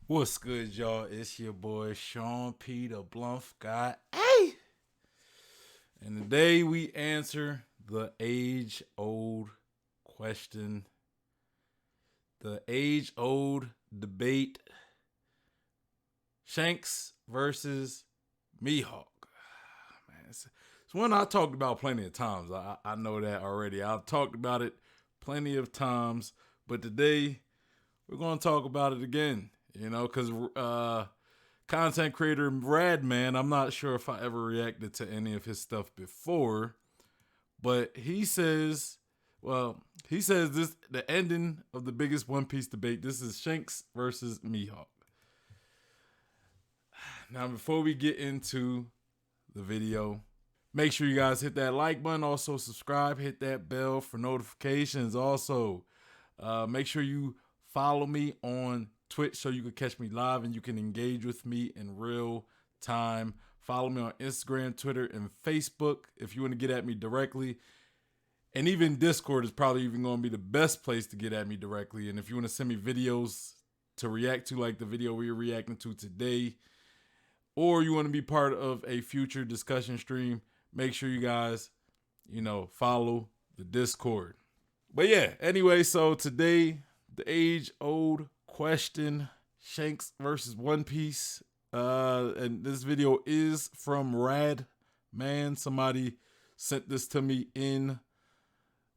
What's good, y'all? It's your boy Sean P. the Blunt Guy. Hey! And today we answer the age-old question, the age-old debate: Shanks versus Mihawk. Man, it's one I talked about plenty of times. I know that already. I've talked about it plenty of times, but today we're going to talk about it again. Because content creator Radman, I'm not sure if I ever reacted to any of his stuff before, but he says this: the ending of the biggest One Piece debate. This is Shanks versus Mihawk. Now, before we get into the video, make sure you guys hit that like button. Also, subscribe, hit that bell for notifications. Also, make sure you follow me on Twitch so you can catch me live and you can engage with me in real time. Follow me on Instagram, Twitter, and Facebook if you want to get at me directly. And even Discord is probably even going to be the best place to get at me directly. And if you want to send me videos to react to, like the video we're reacting to today, or you want to be part of a future discussion stream, make sure you guys, follow the Discord. But yeah, anyway, so today, the age-old question: Shanks versus One Piece. And this video is from Radman. Somebody sent this to me in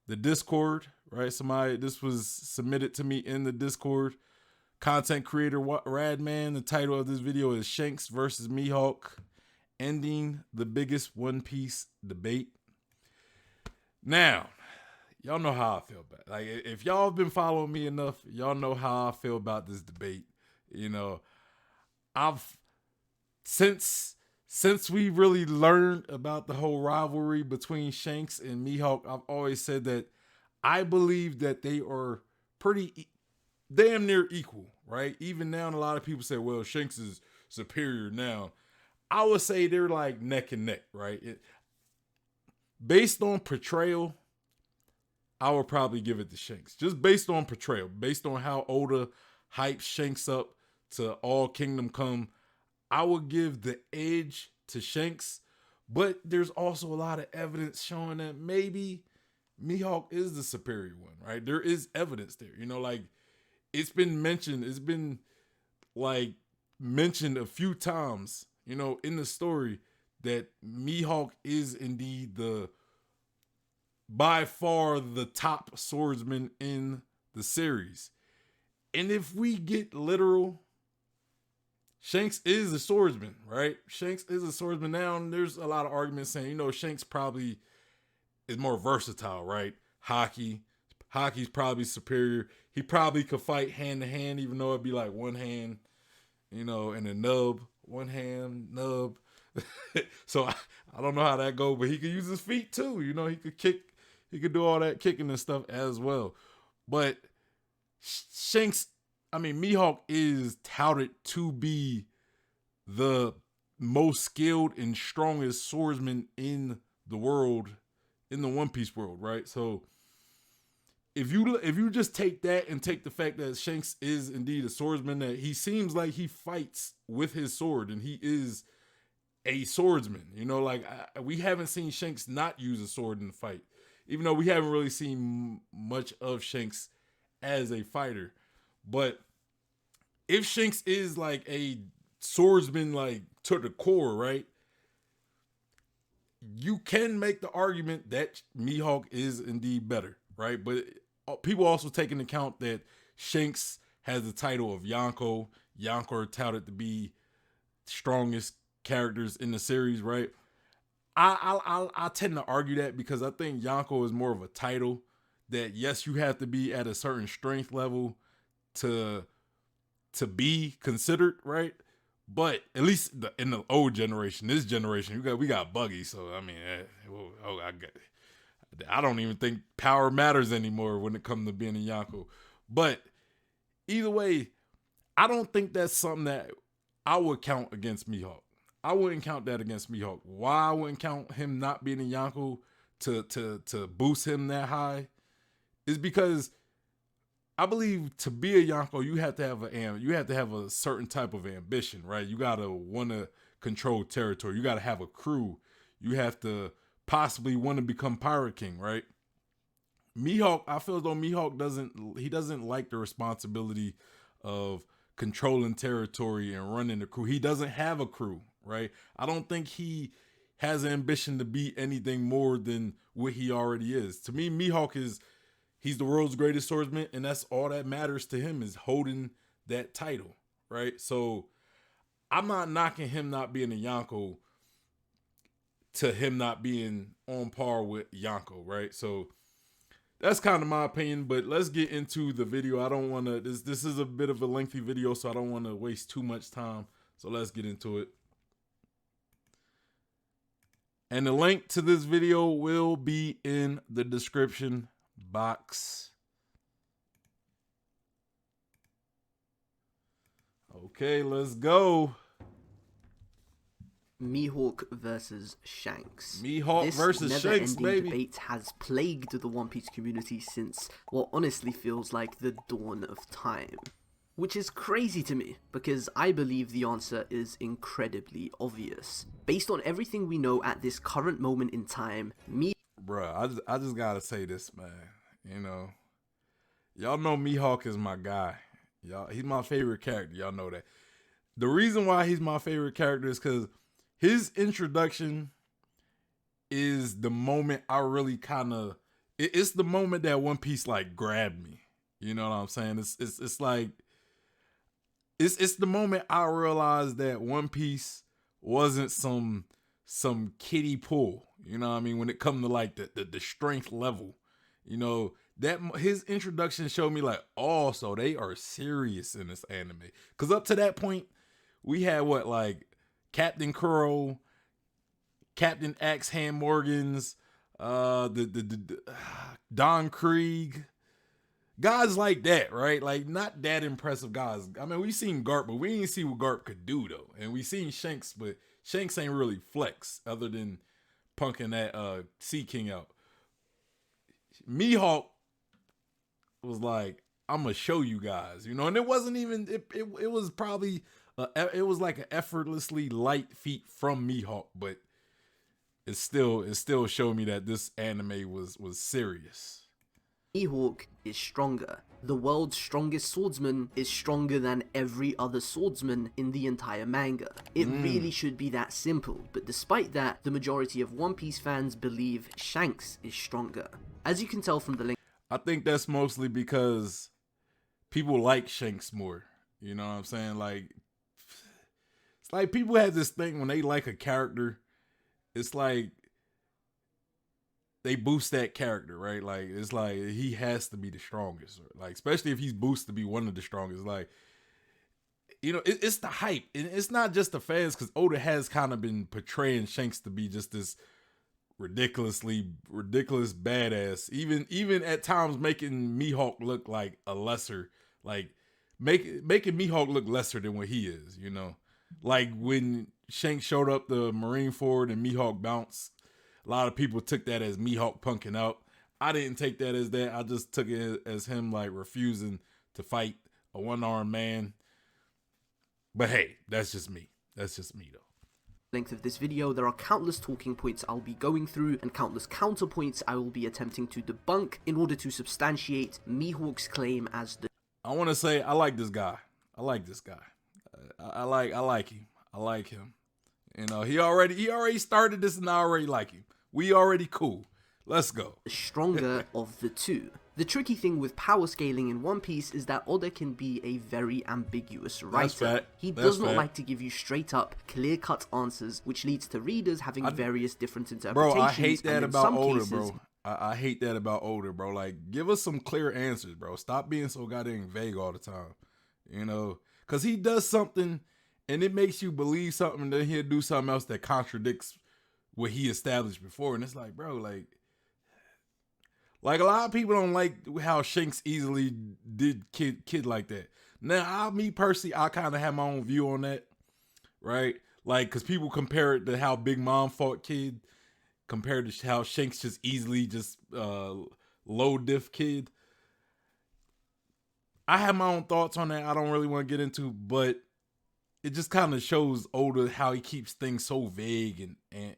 the Discord, right? This was submitted to me in the Discord. Content creator Radman. The title of this video is Shanks versus Mihawk, ending the biggest One Piece debate. Now, y'all know how I feel about it. Like, if y'all have been following me enough, y'all know how I feel about this debate. I've since we really learned about the whole rivalry between Shanks and Mihawk, I've always said that I believe that they are pretty damn near equal, right? Even now, a lot of people say, well, Shanks is superior now. I would say they're like neck and neck, right? Based on portrayal, I would probably give it to Shanks. Just based on portrayal, based on how Oda hypes Shanks up to all Kingdom Come, I would give the edge to Shanks. But there's also a lot of evidence showing that maybe Mihawk is the superior one, right? There is evidence there. It's been mentioned a few times, in the story that Mihawk is indeed by far the top swordsman in the series. And if we get literal, Shanks is a swordsman, right? Shanks is a swordsman. Now, there's a lot of arguments saying, Shanks probably is more versatile, right? Hockey's probably superior. He probably could fight hand to hand, even though it'd be like one hand, and a nub, one hand, nub. So I don't know how that goes, but he could use his feet too. He could kick. He could do all that kicking and stuff as well. But Mihawk is touted to be the most skilled and strongest swordsman in the world, in the One Piece world, right? So if you just take that and take the fact that Shanks is indeed a swordsman, that he seems like he fights with his sword and he is a swordsman, we haven't seen Shanks not use a sword in the fight, even though we haven't really seen much of Shanks as a fighter. But if Shanks is like a swordsman, like to the core, right, you can make the argument that Mihawk is indeed better, right? But people also take into account that Shanks has the title of Yonko. Yonko are touted to be strongest characters in the series, right? I tend to argue that because I think Yonko is more of a title that, yes, you have to be at a certain strength level to be considered, right? But at least in the old generation, this generation, we got Buggy. So I don't even think power matters anymore when it comes to being a Yonko. But either way, I don't think that's something that I would count against Mihawk. I wouldn't count that against Mihawk. Why I wouldn't count him not being a Yonko to boost him that high is because I believe to be a Yonko, you have to have a certain type of ambition, right? You gotta want to control territory. You gotta have a crew. You have to possibly want to become Pirate King, right? Mihawk, I feel as though Mihawk doesn't like the responsibility of controlling territory and running the crew. He doesn't have a crew, right? I don't think he has an ambition to be anything more than what he already is. To me, Mihawk he's the world's greatest swordsman, and that's all that matters to him is holding that title, right? So I'm not knocking him not being a Yonko to him not being on par with Yonko, right? So that's kind of my opinion, but let's get into the video. I don't want to, this is a bit of a lengthy video, so I don't want to waste too much time. So let's get into it. And the link to this video will be in the description box. Okay, let's go. Mihawk versus Shanks. Mihawk versus Shanks, baby. This debate has plagued the One Piece community since what honestly feels like the dawn of time. Which is crazy to me, because I believe the answer is incredibly obvious. Based on everything we know at this current moment in time, Bruh, I just gotta say this, man. You know, y'all know Mihawk is my guy. He's my favorite character. Y'all know that. The reason why he's my favorite character is because his introduction is the moment I really kind of, it's the moment that One Piece like grabbed me. You know what I'm saying? It's like, it's the moment I realized that One Piece wasn't some kiddie pool. You know what I mean? When it comes to like the strength level, you know, that his introduction showed me like, oh, so they are serious in this anime. Cause up to that point, we had what, like Captain Kuro, Captain Axe Hand Morgans, the Don Krieg, guys like that, right? Like not that impressive guys. I mean, we seen Garp, but we didn't see what Garp could do though. And we seen Shanks, but Shanks ain't really flex other than punking that Sea King out. Mihawk was like, I'm gonna show you guys, you know, and it wasn't even it was probably it was like an effortlessly light feat from Mihawk, but it still showed me that this anime was serious. Mihawk is stronger. The world's strongest swordsman is stronger than every other swordsman in the entire manga. It really should be that simple, but despite that, the majority of One Piece fans believe Shanks is stronger. As you can tell from the link, I think that's mostly because people like Shanks more. You know what I'm saying? Like, it's like people have this thing when they like a character, it's like they boost that character, right? Like, it's like he has to be the strongest, like especially if he's boosted to be one of the strongest. Like, you know, it's the hype, and it's not just the fans, because Oda has kind of been portraying Shanks to be just this ridiculous badass. Even at times making Mihawk look like a lesser, like making Mihawk look lesser than what he is. You know, like when Shanks showed up the Marineford and Mihawk bounced. A lot of people took that as Mihawk punking out. I didn't take that as that. I just took it as him like refusing to fight a one-armed man. But hey, that's just me. That's just me though. Length of this video, there are countless talking points I'll be going through and countless counterpoints I will be attempting to debunk in order to substantiate Mihawk's claim as the... I want to say I like this guy. I like this guy. I like him. I like him. You know, he already started this and I already like him. We already cool. Let's go. Stronger of the two. The tricky thing with power scaling in One Piece is that Oda can be a very ambiguous writer. He does not like to give you straight up, clear-cut answers, which leads to readers having various different interpretations. Bro, I hate that about Oda, bro. I hate that about Oda, bro. Like, give us some clear answers, bro. Stop being so goddamn vague all the time. You know, because he does something and it makes you believe something, and then he'll do something else that contradicts what he established before. And it's like, bro, like a lot of people don't like how Shanks easily did kid like that. Now, me personally, I kind of have my own view on that, right? Like, because people compare it to how Big Mom fought Kid, compared to how Shanks just easily just low diff Kid. I have my own thoughts on that. I don't really want to get into, but it just kind of shows Oda how he keeps things so vague and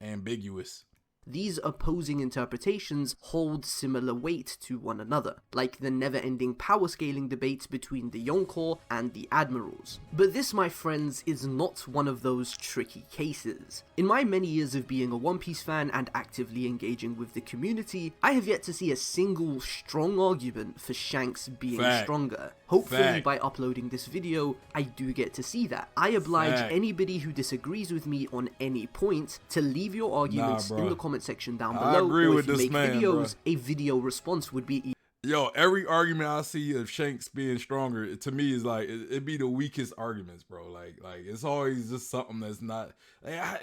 ambiguous. These opposing interpretations hold similar weight to one another, like the never-ending power scaling debate between the Yonko and the Admirals. But this, my friends, is not one of those tricky cases. In my many years of being a One Piece fan and actively engaging with the community, I have yet to see a single strong argument for Shanks being stronger. Hopefully by uploading this video, I do get to see that. I oblige anybody who disagrees with me on any point to leave your arguments in the comment section down below. I agree or with if you this make man, videos, a video response would be Yo, every argument I see of Shanks being stronger, to me is like it'd be the weakest arguments, bro. Like it's always just something that's not. Like,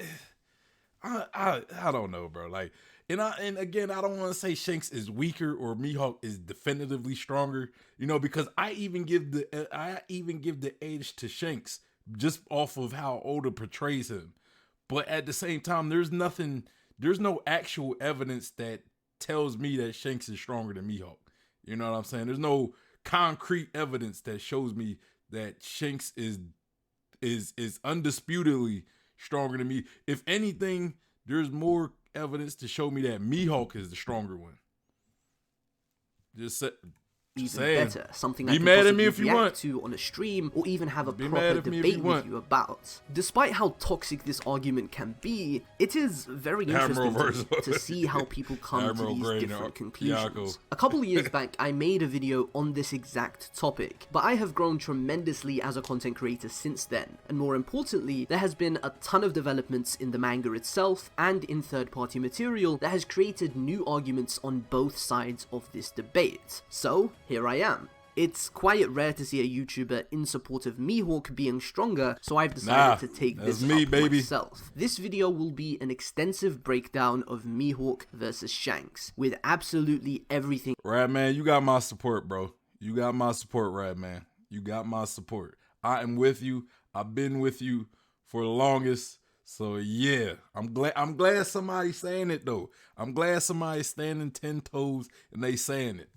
I don't know, bro. Like, and again, I don't want to say Shanks is weaker or Mihawk is definitively stronger. You know, because I even give the edge to Shanks just off of how Oda portrays him. But at the same time, there's no actual evidence that tells me that Shanks is stronger than Mihawk. You know what I'm saying? There's no concrete evidence that shows me that Shanks is undisputedly stronger than me. If anything, there's more evidence to show me that Mihawk is the stronger one. Even better, something I be can mad at me possibly if you want to on a stream, or even have a be proper debate with you about. Despite how toxic this argument can be, it is very interesting to see how people come to these different conclusions. A couple of years back, I made a video on this exact topic, but I have grown tremendously as a content creator since then, and more importantly, there has been a ton of developments in the manga itself and in third-party material that has created new arguments on both sides of this debate. So, here I am. It's quite rare to see a YouTuber in support of Mihawk being stronger, so I've decided to take this up myself. This video will be an extensive breakdown of Mihawk versus Shanks, with absolutely everything. Radman, you got my support, bro. You got my support, Radman. You got my support. I am with you. I've been with you for the longest. So yeah, I'm glad somebody's saying it though. I'm glad somebody's standing 10 toes and they saying it.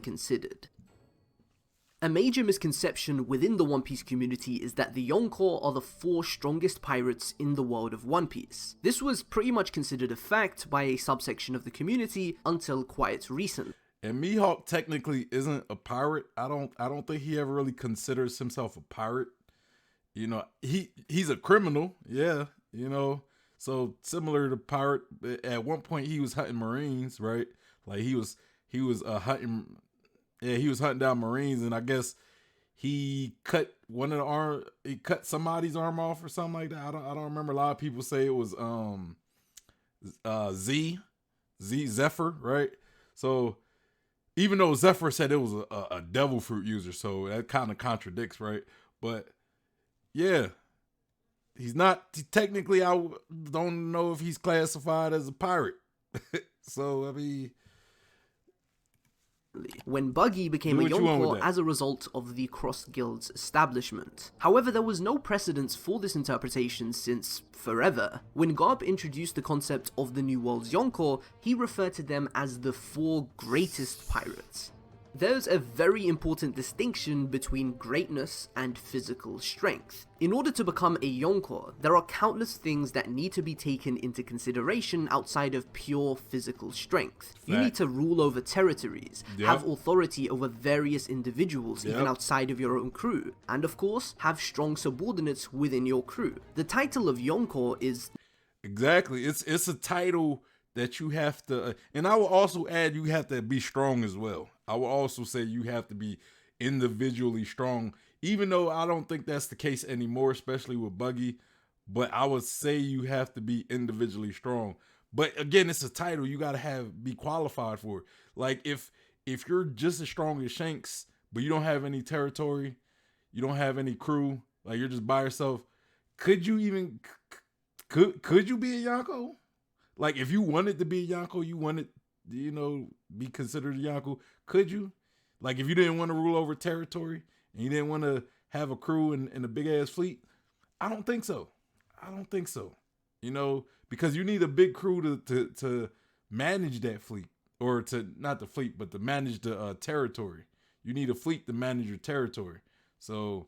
Considered. A major misconception within the One Piece community is that the Yonko are the 4 strongest pirates in the world of One Piece. This was pretty much considered a fact by a subsection of the community until quite recently. And Mihawk technically isn't a pirate. I don't think he ever really considers himself a pirate. You know, he's a criminal, yeah, you know. So similar to pirate, at one point he was hunting Marines, right? Like he was hunting, yeah, he was hunting down Marines, and I guess he cut he cut somebody's arm off or something like that. I don't remember. A lot of people say it was Zephyr, right? So even though Zephyr said it was a devil fruit user, so that kind of contradicts, right? But yeah, he's not technically. I don't know if he's classified as a pirate. So I mean, when Buggy became a Yonko as a result of the Cross Guild's establishment. However, there was no precedence for this interpretation since forever. When Garp introduced the concept of the New World's Yonko, he referred to them as the 4 greatest pirates. There's a very important distinction between greatness and physical strength. In order to become a Yonko, there are countless things that need to be taken into consideration outside of pure physical strength. You need to rule over territories, have authority over various individuals even outside of your own crew, and of course, have strong subordinates within your crew. The title of Yonko is... Exactly, it's a title that you have to, and I will also add you have to be strong as well. I will also say you have to be individually strong, even though I don't think that's the case anymore, especially with Buggy. But I would say you have to be individually strong. But again, it's a title you gotta be qualified for. Like if you're just as strong as Shanks, but you don't have any territory, you don't have any crew, like you're just by yourself, could you be a Yonko? Like if you wanted to be a Yonko, you wanted, you know, be considered a Yonko, could you? Like if you didn't want to rule over territory and you didn't want to have a crew and a big ass fleet, I don't think so. I don't think so. You know, because you need a big crew to manage that fleet, or to not the fleet, but to manage the territory. You need a fleet to manage your territory. So,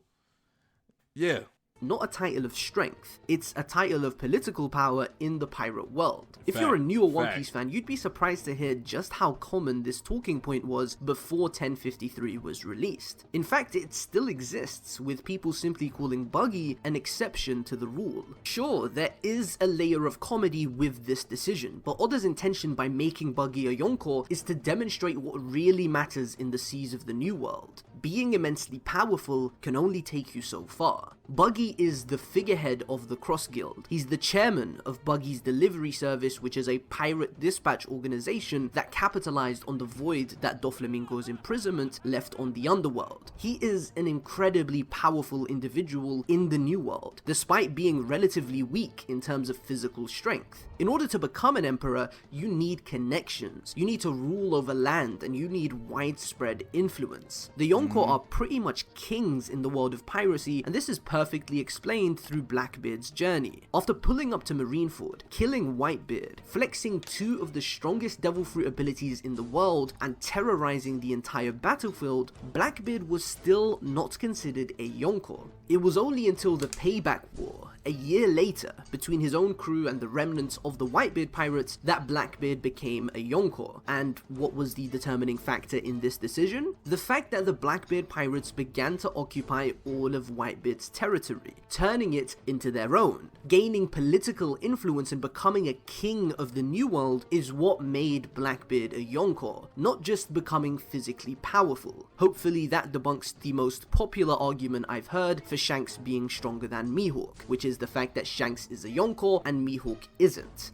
yeah. Not a title of strength, it's a title of political power in the pirate world. If Fact. you're a newer One Piece fan, you'd be surprised to hear just how common this talking point was before 1053 was released. In fact, it still exists, with people simply calling Buggy an exception to the rule. Sure, there is a layer of comedy with this decision, but Oda's intention by making Buggy a Yonko is to demonstrate what really matters in the seas of the New World. Being immensely powerful can only take you so far. Buggy is the figurehead of the Cross Guild. He's the chairman of Buggy's delivery service, which is a pirate dispatch organization that capitalized on the void that Doflamingo's imprisonment left on the underworld. He is an incredibly powerful individual in the New World, despite being relatively weak in terms of physical strength. In order to become an emperor, you need connections, you need to rule over land, and you need widespread influence. The Yonko are pretty much kings in the world of piracy, and this is perfectly explained through Blackbeard's journey. After pulling up to Marineford, killing Whitebeard, flexing two of the strongest devil fruit abilities in the world, and terrorizing the entire battlefield, Blackbeard was still not considered a Yonko. It was only until the Payback War, a year later, between his own crew and the remnants of the Whitebeard pirates, that Blackbeard became a Yonko. And what was the determining factor in this decision? The fact that the Blackbeard pirates began to occupy all of Whitebeard's territory, turning it into their own. Gaining political influence and becoming a king of the New World is what made Blackbeard a Yonko, not just becoming physically powerful. Hopefully that debunks the most popular argument I've heard for Shanks being stronger than Mihawk, which is the fact that Shanks is a Yonko and Mihawk isn't.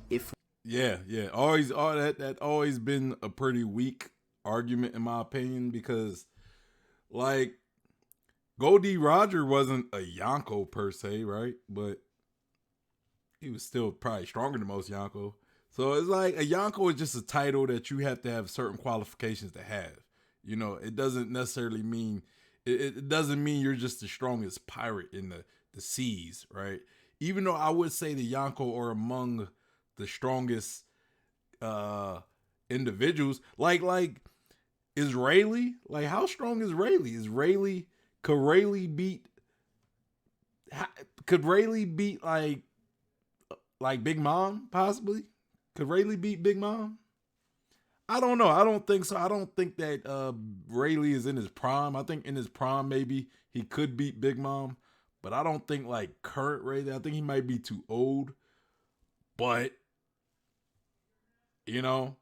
Yeah, that always been a pretty weak argument in my opinion, because like Goldie Roger wasn't a Yonko per se, right? But he was still probably stronger than most Yonko. So it's like a Yonko is just a title that you have to have certain qualifications to have. You know, it doesn't necessarily mean it doesn't mean you're just the strongest pirate in the seas, right? Even though I would say the Yonko are among the strongest individuals. Like is Rayleigh? Like, how strong is Rayleigh? Could Rayleigh beat like Big Mom, possibly? Could Rayleigh beat Big Mom? I don't know. I don't think so. I don't think that Rayleigh is in his prime. I think in his prime, maybe he could beat Big Mom. But I don't think like current Rayleigh. I think he might be too old. But, you know,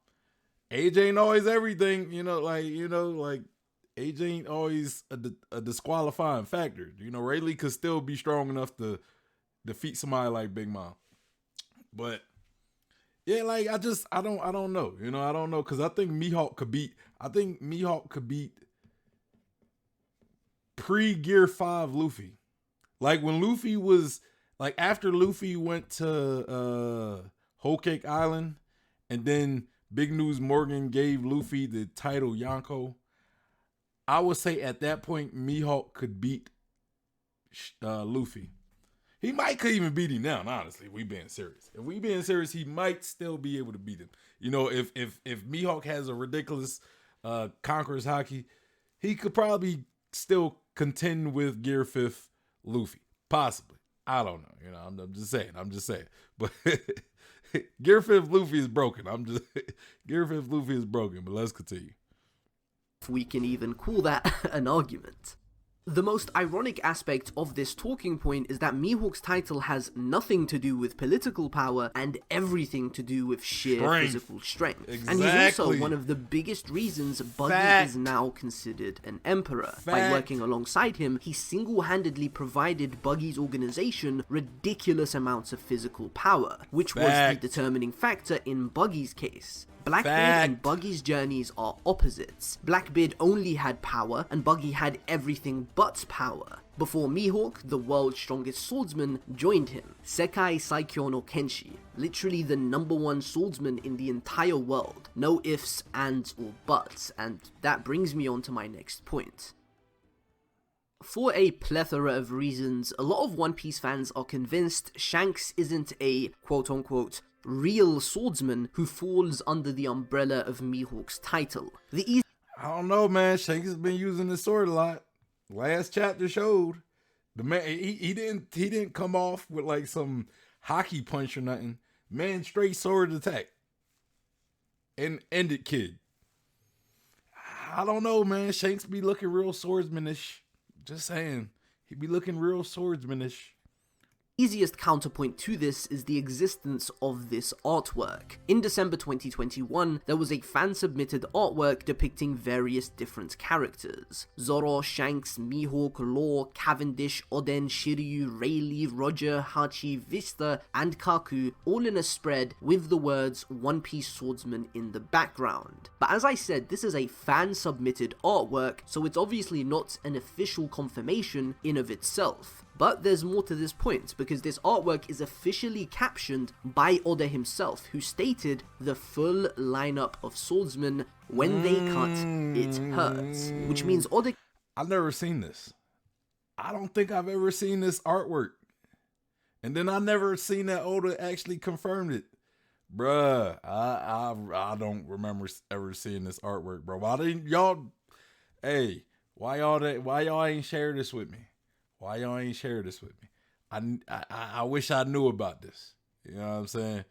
age ain't always everything. Like age ain't always a disqualifying factor. You know, Rayleigh could still be strong enough to defeat somebody like Big Mom. But yeah, like I don't know. You know, I don't know, because I think Mihawk could beat pre-Gear 5 Luffy. Like when Luffy was like, after Luffy went to Whole Cake Island, and then Big News Morgan gave Luffy the title Yonko, I would say at that point Mihawk could beat Luffy. He could even beat him now, honestly, if we being serious. If we being serious, he might still be able to beat him. You know, if Mihawk has a ridiculous Conqueror's Haki, he could probably still contend with Gear 5th Luffy. Possibly. I don't know. You know, I'm just saying. But Gear 5th Luffy is broken. Gear 5th Luffy is broken, but let's continue. If we can even call that an argument. The most ironic aspect of this talking point is that Mihawk's title has nothing to do with political power and everything to do with sheer physical strength. Exactly. And he's also one of the biggest reasons Buggy is now considered an emperor. By working alongside him, he single-handedly provided Buggy's organization ridiculous amounts of physical power, which was the determining factor in Buggy's case. Blackbeard and Buggy's journeys are opposites. Blackbeard only had power, and Buggy had everything but power. Before Mihawk, the world's strongest swordsman, joined him. Sekai Saikyo no Kenshi, literally the #1 swordsman in the entire world. No ifs, ands, or buts, and that brings me on to my next point. For a plethora of reasons, a lot of One Piece fans are convinced Shanks isn't a quote-unquote real swordsman who falls under the umbrella of Mihawk's title. I don't know, man. Shanks has been using the sword a lot. Last chapter showed the man he didn't come off with like some hockey punch or nothing. Man, straight sword attack and ended kid. I don't know, man. Shanks be looking real swordsmanish. Just saying, he be looking real swordsmanish. Easiest counterpoint to this is the existence of this artwork. In December 2021, there was a fan-submitted artwork depicting various different characters. Zoro, Shanks, Mihawk, Law, Cavendish, Oden, Shiryu, Rayleigh, Roger, Hachi, Vista, and Kaku, all in a spread with the words One Piece Swordsman in the background. But as I said, this is a fan-submitted artwork, so it's obviously not an official confirmation in of itself. But there's more to this point, because this artwork is officially captioned by Oda himself, who stated the full lineup of swordsmen, when they cut, it hurts. Which means Oda... I've never seen this. I don't think I've ever seen this artwork. And then I never seen that Oda actually confirmed it. Bruh, I don't remember ever seeing this artwork, bro. Why didn't y'all... Hey, why y'all ain't share this with me? Why y'all ain't share this with me? I wish I knew about this. You know what I'm saying?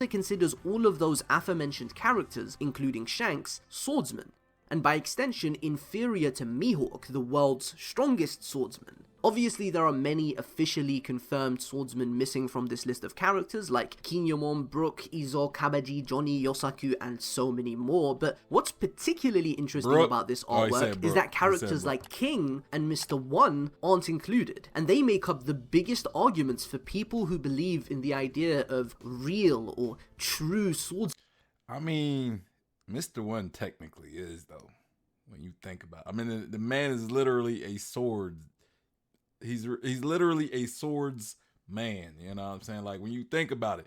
It considers all of those aforementioned characters, including Shanks, swordsmen, and by extension inferior to Mihawk, the world's strongest swordsman. Obviously, there are many officially confirmed swordsmen missing from this list of characters, like Kinemon, Brook, Izo, Kabaji, Johnny, Yosaku, and so many more, but what's particularly interesting about this artwork is that characters like King and Mr. One aren't included, and they make up the biggest arguments for people who believe in the idea of real or true swords. I mean, Mr. One technically is, though, when you think about it. I mean, the man is literally a sword. He's literally a swords man, you know what I'm saying? Like, when you think about it,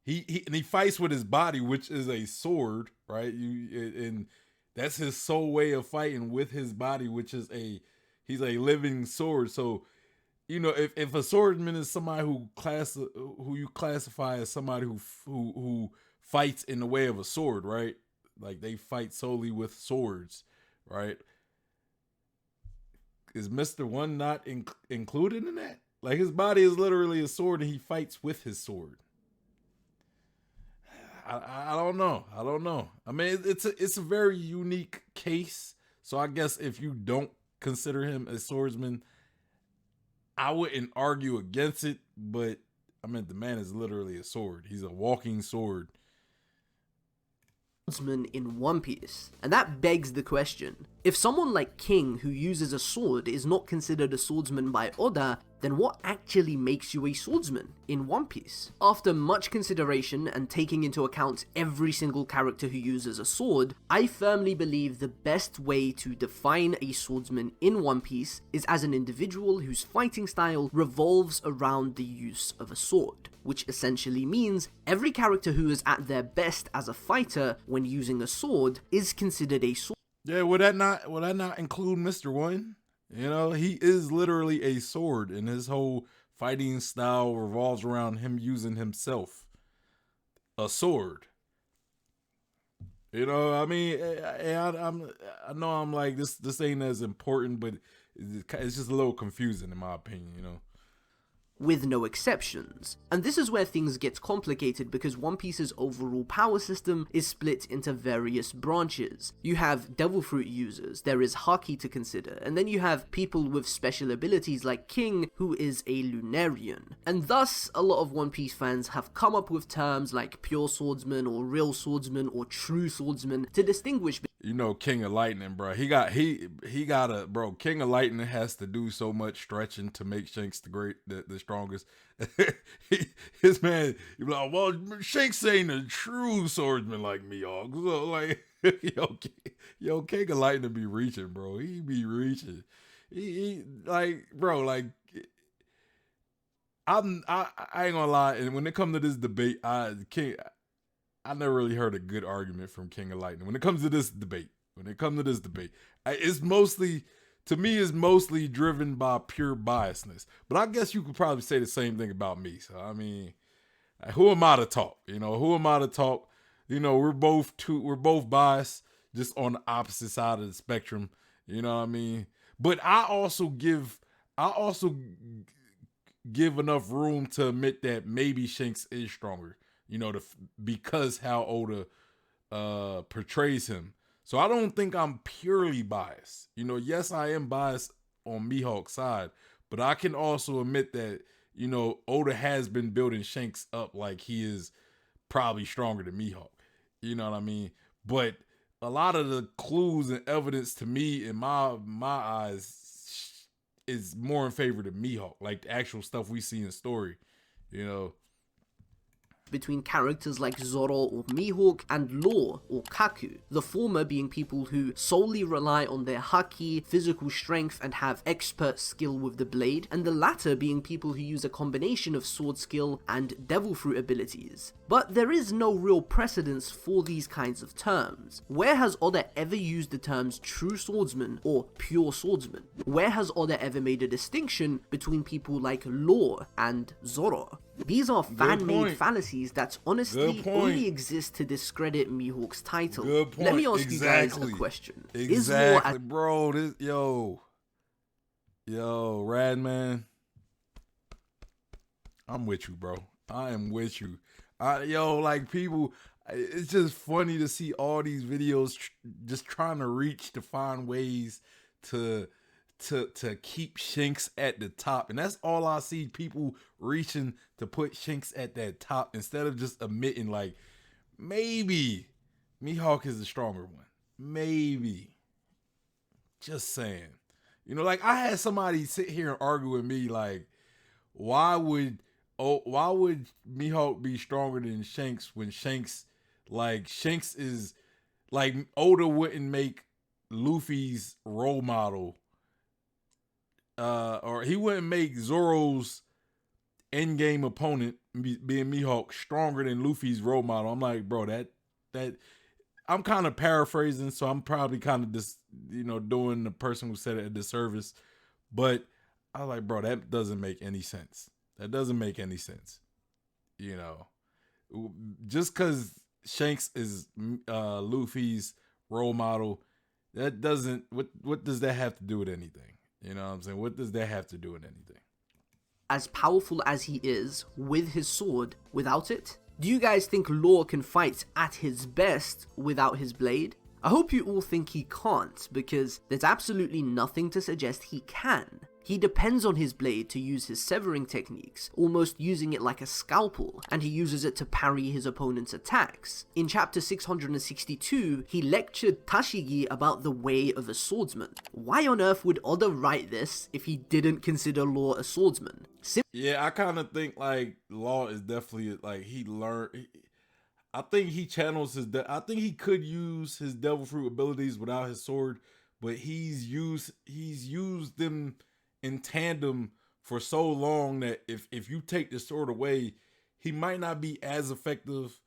he fights with his body, which is a sword, right? And that's his sole way of fighting, with his body, which is he's a living sword. So, you know, if a swordsman is somebody who you classify as somebody who fights in the way of a sword, right? Like, they fight solely with swords, right? Is Mr. One not included in that? Like, his body is literally a sword and he fights with his sword. I don't know. I don't know. I mean, it's a very unique case. So I guess if you don't consider him a swordsman, I wouldn't argue against it. But I mean, the man is literally a sword. He's a walking sword. Swordsman in One Piece. And that begs the question, if someone like King, who uses a sword, is not considered a swordsman by Oda, then what actually makes you a swordsman in One Piece? After much consideration and taking into account every single character who uses a sword, I firmly believe the best way to define a swordsman in One Piece is as an individual whose fighting style revolves around the use of a sword, which essentially means every character who is at their best as a fighter when using a sword is considered a sword. Yeah, would that not include Mr. One? You know, he is literally a sword, and his whole fighting style revolves around him using himself a sword. You know, I mean, I know I'm like, this ain't as important, but it's just a little confusing in my opinion, you know. With no exceptions. And this is where things get complicated, because One Piece's overall power system is split into various branches. You have Devil Fruit users, there is Haki to consider, and then you have people with special abilities like King, who is a Lunarian. And thus, a lot of One Piece fans have come up with terms like pure swordsman, or real swordsman, or true swordsman to distinguish. You know, King of Lightning, bro. He got bro. King of Lightning has to do so much stretching to make Shanks the strongest. His man, you like, well, Shanks ain't a true swordsman like me, y'all. So like, yo, King of Lightning be reaching, bro. He be reaching. He like, bro, like, I ain't gonna lie. And when it comes to this debate, I never really heard a good argument from King of Lightning. When it comes to this debate, it's mostly driven by pure biasness. But I guess you could probably say the same thing about me. So, I mean, who am I to talk? You know, who am I to talk? You know, we're both biased. just on the opposite side of the spectrum. You know what I mean? But I also give enough room to admit that maybe Shanks is stronger. You know, because how Oda portrays him. So I don't think I'm purely biased. You know, yes, I am biased on Mihawk's side, but I can also admit that, you know, Oda has been building Shanks up like he is probably stronger than Mihawk. You know what I mean? But a lot of the clues and evidence to me, in my eyes, is more in favor of Mihawk. Like the actual stuff we see in story, you know. Between characters like Zoro or Mihawk and Law or Kaku, the former being people who solely rely on their haki, physical strength, and have expert skill with the blade, and the latter being people who use a combination of sword skill and devil fruit abilities. But there is no real precedence for these kinds of terms. Where has Oda ever used the terms true swordsman or pure swordsman? Where has Oda ever made a distinction between people like Law and Zoro? These are fan-made fallacies that honestly only exist to discredit Mihawk's title. Let me ask you guys a question. Exactly, bro. Yo, Radman, I'm with you, bro. I am with you. Like people, it's just funny to see all these videos just trying to reach to find ways to keep Shanks at the top. And that's all I see, people reaching to put Shanks at that top instead of just admitting like, maybe Mihawk is the stronger one. Maybe. Just saying. You know, like I had somebody sit here and argue with me like, why would Mihawk be stronger than Shanks when Shanks is like, Oda wouldn't make Luffy's role model, or he wouldn't make Zoro's endgame opponent, being Mihawk, stronger than Luffy's role model. I'm like, bro, that I'm kind of paraphrasing, so I'm probably kind of just, you know, doing the person who said it a disservice. But I was like, bro, that doesn't make any sense. That doesn't make any sense. You know, just because Shanks is Luffy's role model, that doesn't, what does that have to do with anything? You know what I'm saying? What does that have to do with anything? As powerful as he is with his sword, without it, do you guys think Law can fight at his best without his blade? I hope you all think he can't, because there's absolutely nothing to suggest he can. He depends on his blade to use his severing techniques, almost using it like a scalpel, and he uses it to parry his opponent's attacks. In chapter 662, he lectured Tashigi about the way of a swordsman. Why on earth would Oda write this if he didn't consider Law a swordsman? Yeah, I kind of think like Law is definitely like I think he channels I think he could use his devil fruit abilities without his sword, but he's used them in tandem for so long that if you take the sword away, he might not be as effective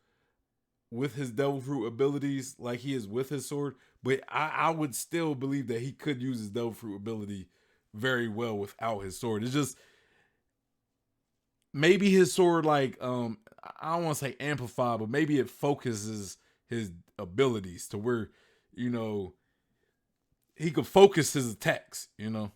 with his devil fruit abilities like he is with his sword. But I would still believe that he could use his devil fruit ability very well without his sword. It's just maybe his sword, like, I don't want to say amplify, but maybe it focuses his abilities to where, you know, he could focus his attacks, you know.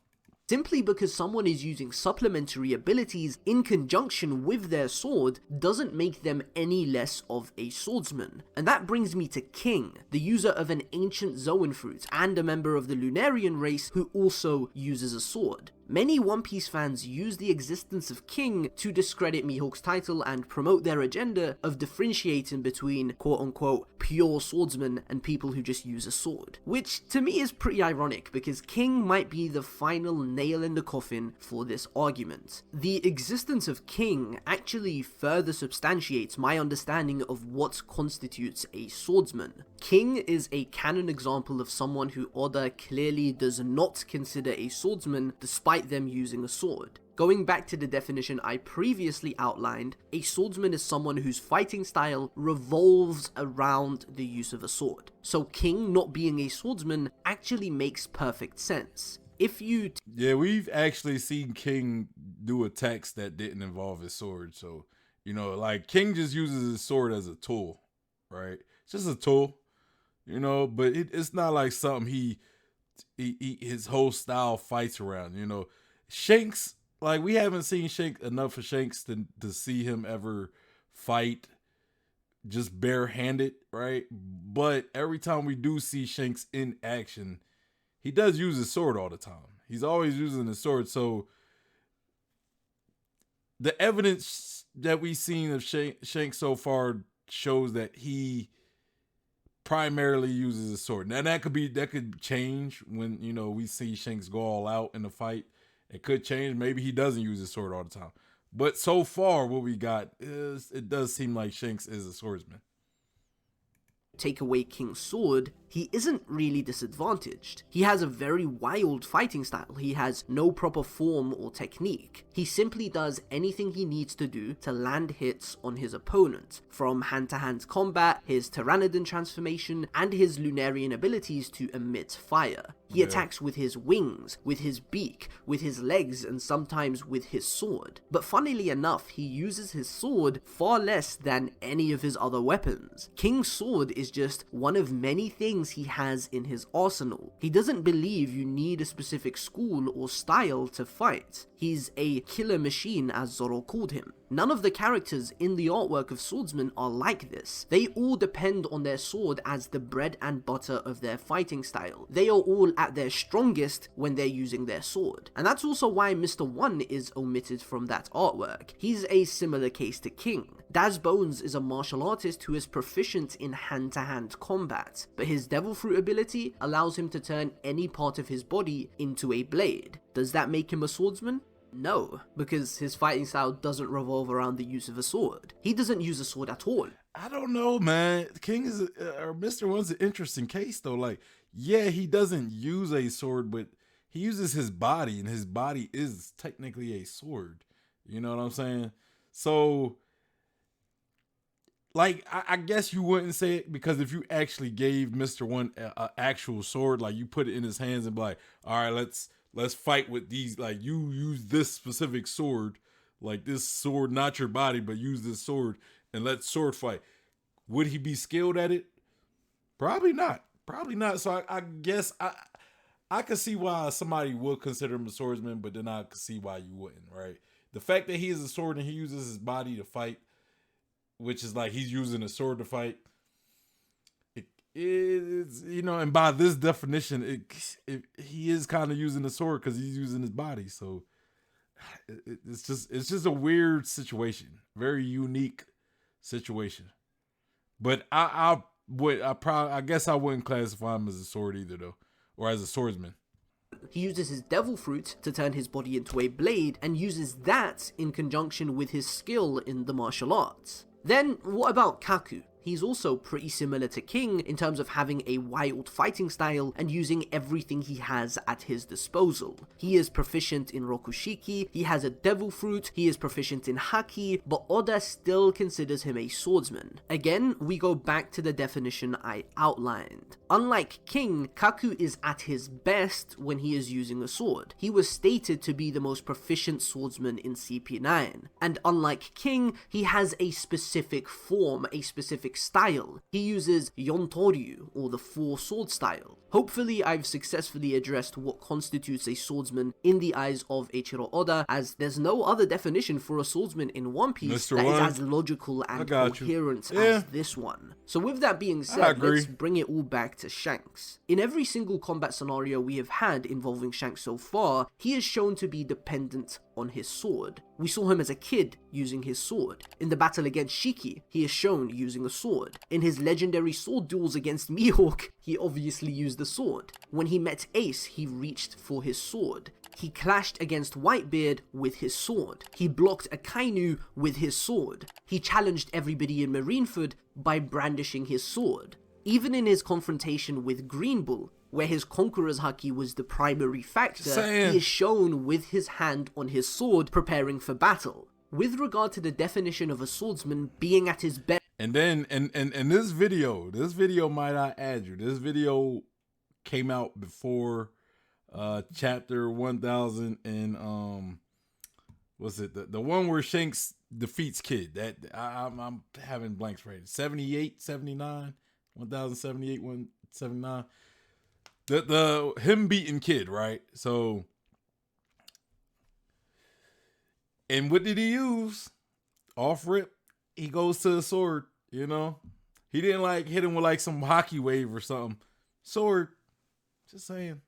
Simply because someone is using supplementary abilities in conjunction with their sword doesn't make them any less of a swordsman. And that brings me to King, the user of an ancient Zoan fruit and a member of the Lunarian race who also uses a sword. Many One Piece fans use the existence of King to discredit Mihawk's title and promote their agenda of differentiating between quote-unquote pure swordsmen and people who just use a sword. Which to me is pretty ironic, because King might be the final nail in the coffin for this argument. The existence of King actually further substantiates my understanding of what constitutes a swordsman. King is a canon example of someone who Oda clearly does not consider a swordsman despite them using a sword. Going back to the definition I previously outlined, a swordsman is someone whose fighting style revolves around the use of a sword. So King not being a swordsman actually makes perfect sense. Yeah, we've actually seen King do attacks that didn't involve his sword. So, you know, like King just uses his sword as a tool, right? It's just a tool. you know, but it's not like something his whole style fights around, you know. Shanks, like we haven't seen Shanks enough of Shanks to see him ever fight just barehanded, right? But every time we do see Shanks in action, he does use his sword all the time. He's always using his sword. So the evidence that we've seen of Shanks so far shows that he primarily uses his sword. Now that could change when, you know, we see Shanks go all out in the fight. It could change. Maybe he doesn't use his sword all the time. But so far, what we got is it does seem like Shanks is a swordsman. Take away King's sword, he isn't really disadvantaged. He has a very wild fighting style. He has no proper form or technique. He simply does anything he needs to do to land hits on his opponent, from hand-to-hand combat, his Pteranodon transformation, and his Lunarian abilities to emit fire. He attacks with his wings, with his beak, with his legs, and sometimes with his sword. But funnily enough, he uses his sword far less than any of his other weapons. King's sword is just one of many things he has in his arsenal. He doesn't believe you need a specific school or style to fight. He's a killer machine, as Zoro called him. None of the characters in the artwork of swordsmen are like this. They all depend on their sword as the bread and butter of their fighting style. They are all at their strongest when they're using their sword. And that's also why Mr. One is omitted from that artwork. He's a similar case to King. Daz Bones is a martial artist who is proficient in hand-to-hand combat, but his Devil Fruit ability allows him to turn any part of his body into a blade. Does that make him a swordsman? No, because his fighting style doesn't revolve around the use of a sword. He doesn't use a sword at all. I don't know, man. King is, or Mr. One's an interesting case, though. Like, yeah, he doesn't use a sword, but he uses his body, and his body is technically a sword. You know what I'm saying? So, like, I guess you wouldn't say it, because if you actually gave Mr. One an actual sword, like you put it in his hands and be like, all right, let's fight with these, like you use this specific sword, like this sword, not your body, but use this sword and let's sword fight. Would he be skilled at it? Probably not. Probably not. So I guess I could see why somebody would consider him a swordsman, but then I could see why you wouldn't, right? The fact that he is a sword and he uses his body to fight, which is like he's using a sword to fight, it is, you know, and by this definition, he is kind of using the sword because he's using his body. So it's just a weird situation, very unique situation. But I guess I wouldn't classify him as a sword either, though, or as a swordsman. He uses his Devil Fruit to turn his body into a blade, and uses that in conjunction with his skill in the martial arts. Then, what about Kaku? He's also pretty similar to King in terms of having a wild fighting style and using everything he has at his disposal. He is proficient in Rokushiki, he has a Devil Fruit, he is proficient in Haki, but Oda still considers him a swordsman. Again, we go back to the definition I outlined. Unlike King, Kaku is at his best when he is using a sword. He was stated to be the most proficient swordsman in CP9. And unlike King, he has a specific form, a specific style. He uses Yontoryu, or the four sword style. Hopefully I've successfully addressed what constitutes a swordsman in the eyes of Eiichiro Oda, as there's no other definition for a swordsman in One Piece that is as logical and coherent as this one. So with that being said, let's bring it all back to Shanks. In every single combat scenario we have had involving Shanks so far, he is shown to be dependent on his sword. We saw him as a kid using his sword. In the battle against Shiki, he is shown using a sword. In his legendary sword duels against Mihawk, he obviously used the sword. When he met Ace, he reached for his sword. He clashed against Whitebeard with his sword. He blocked Akainu with his sword. He challenged everybody in Marineford by brandishing his sword. Even in his confrontation with Green Bull, where his Conqueror's Haki was the primary factor, he is shown with his hand on his sword preparing for battle. With regard to the definition of a swordsman being at his best. And then, and this video might I add you, this video came out before chapter 1000 and what's it, the one where Shanks defeats Kid. That I'm having blanks right. 78, 79, 1078, 179. The him beating Kid, right? So, and what did he use? Off rip, he goes to the sword, you know? He didn't like hit him with like some hockey wave or something. Sword. Just saying.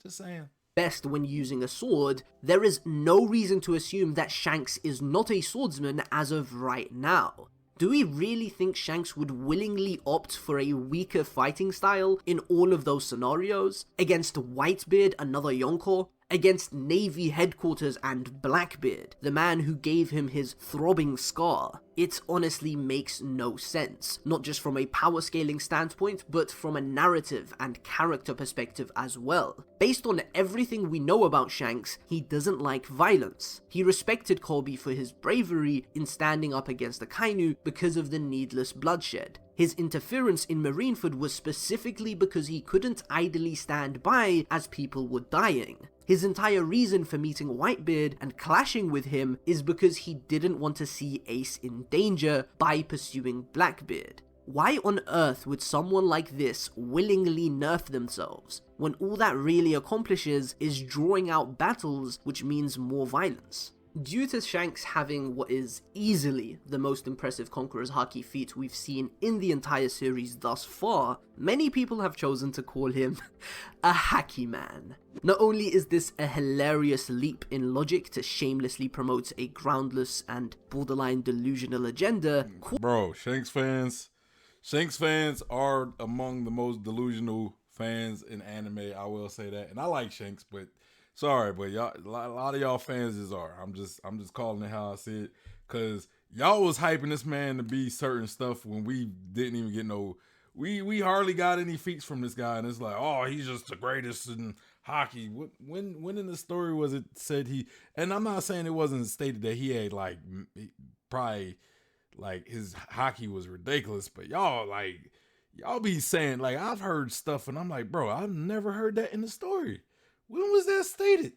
Just saying. Best when using a sword, there is no reason to assume that Shanks is not a swordsman as of right now. Do we really think Shanks would willingly opt for a weaker fighting style in all of those scenarios? Against Whitebeard, another Yonko? Against Navy headquarters and Blackbeard, the man who gave him his throbbing scar? It honestly makes no sense, not just from a power scaling standpoint, but from a narrative and character perspective as well. Based on everything we know about Shanks, he doesn't like violence. He respected Colby for his bravery in standing up against the Kainu because of the needless bloodshed. His interference in Marineford was specifically because he couldn't idly stand by as people were dying. His entire reason for meeting Whitebeard and clashing with him is because he didn't want to see Ace in danger by pursuing Blackbeard. Why on earth would someone like this willingly nerf themselves, when all that really accomplishes is drawing out battles, which means more violence? Due to Shanks having what is easily the most impressive Conqueror's Haki feat we've seen in the entire series thus far, many people have chosen to call him a Haki Man. Not only is this a hilarious leap in logic to shamelessly promote a groundless and borderline delusional agenda, bro, Shanks fans are among the most delusional fans in anime, I will say that. And I like Shanks, but sorry, but y'all, a lot of y'all fans are. I'm just calling it how I see it, cause y'all was hyping this man to be certain stuff when we didn't even get no. We hardly got any feats from this guy, and it's like, oh, he's just the greatest in hockey. When in the story was it said he? And I'm not saying it wasn't stated that he had like probably like his hockey was ridiculous, but y'all be saying like I've heard stuff, and I'm like, bro, I've never heard that in the story. When was that stated?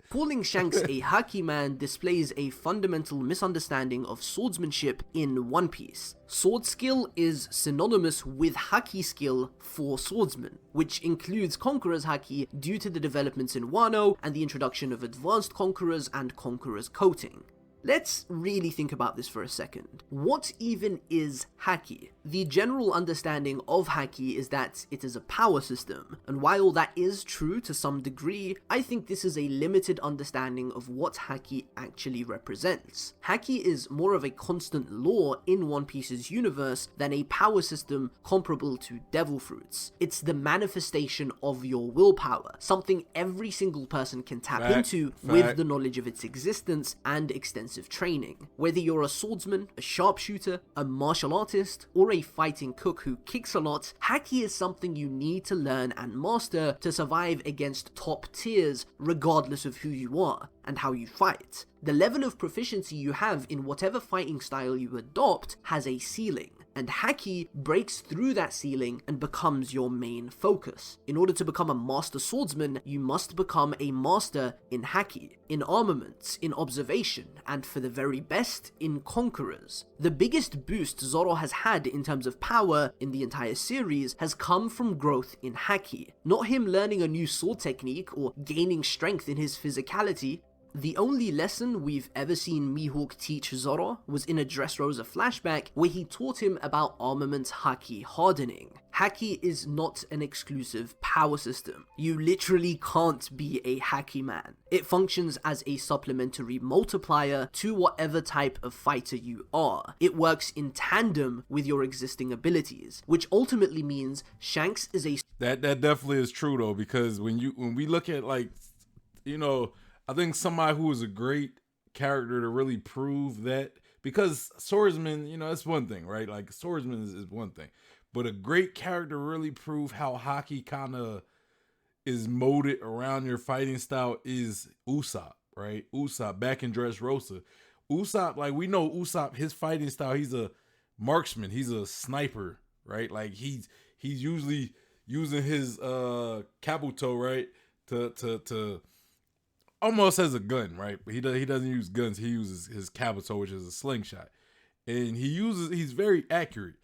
Calling Shanks a Haki Man displays a fundamental misunderstanding of swordsmanship in One Piece. Sword skill is synonymous with Haki skill for swordsmen, which includes Conqueror's Haki due to the developments in Wano and the introduction of advanced Conquerors and Conqueror's coating. Let's really think about this for a second. What even is Haki? The general understanding of Haki is that it is a power system, and while that is true to some degree, I think this is a limited understanding of what Haki actually represents. Haki is more of a constant law in One Piece's universe than a power system comparable to Devil Fruits. It's the manifestation of your willpower, something every single person can tap into with the knowledge of its existence and extensive training. Whether you're a swordsman, a sharpshooter, a martial artist, or a fighting cook who kicks a lot, Haki is something you need to learn and master to survive against top tiers regardless of who you are and how you fight. The level of proficiency you have in whatever fighting style you adopt has a ceiling, and Haki breaks through that ceiling and becomes your main focus. In order to become a master swordsman, you must become a master in Haki, in armaments, in observation, and for the very best, in conquerors. The biggest boost Zoro has had in terms of power in the entire series has come from growth in Haki, not him learning a new sword technique or gaining strength in his physicality. The only lesson we've ever seen Mihawk teach Zoro was in a Dressrosa flashback where he taught him about armament Haki hardening. Haki is not an exclusive power system. You literally can't be a Haki man. It functions as a supplementary multiplier to whatever type of fighter you are. It works in tandem with your existing abilities, which ultimately means Shanks is a... That definitely is true though, because when we look at like, you know, I think somebody who is a great character to really prove that, because swordsman, you know, that's one thing, right? Like swordsman is one thing, but a great character really prove how Haki kind of is molded around your fighting style is Usopp, right? Usopp back in Dressrosa. Usopp, like we know Usopp, his fighting style, he's a marksman, he's a sniper, right? Like he's usually using his kabuto, right? To almost as a gun, right? But he doesn't use guns. He uses his kabuto, which is a slingshot. and he's very accurate.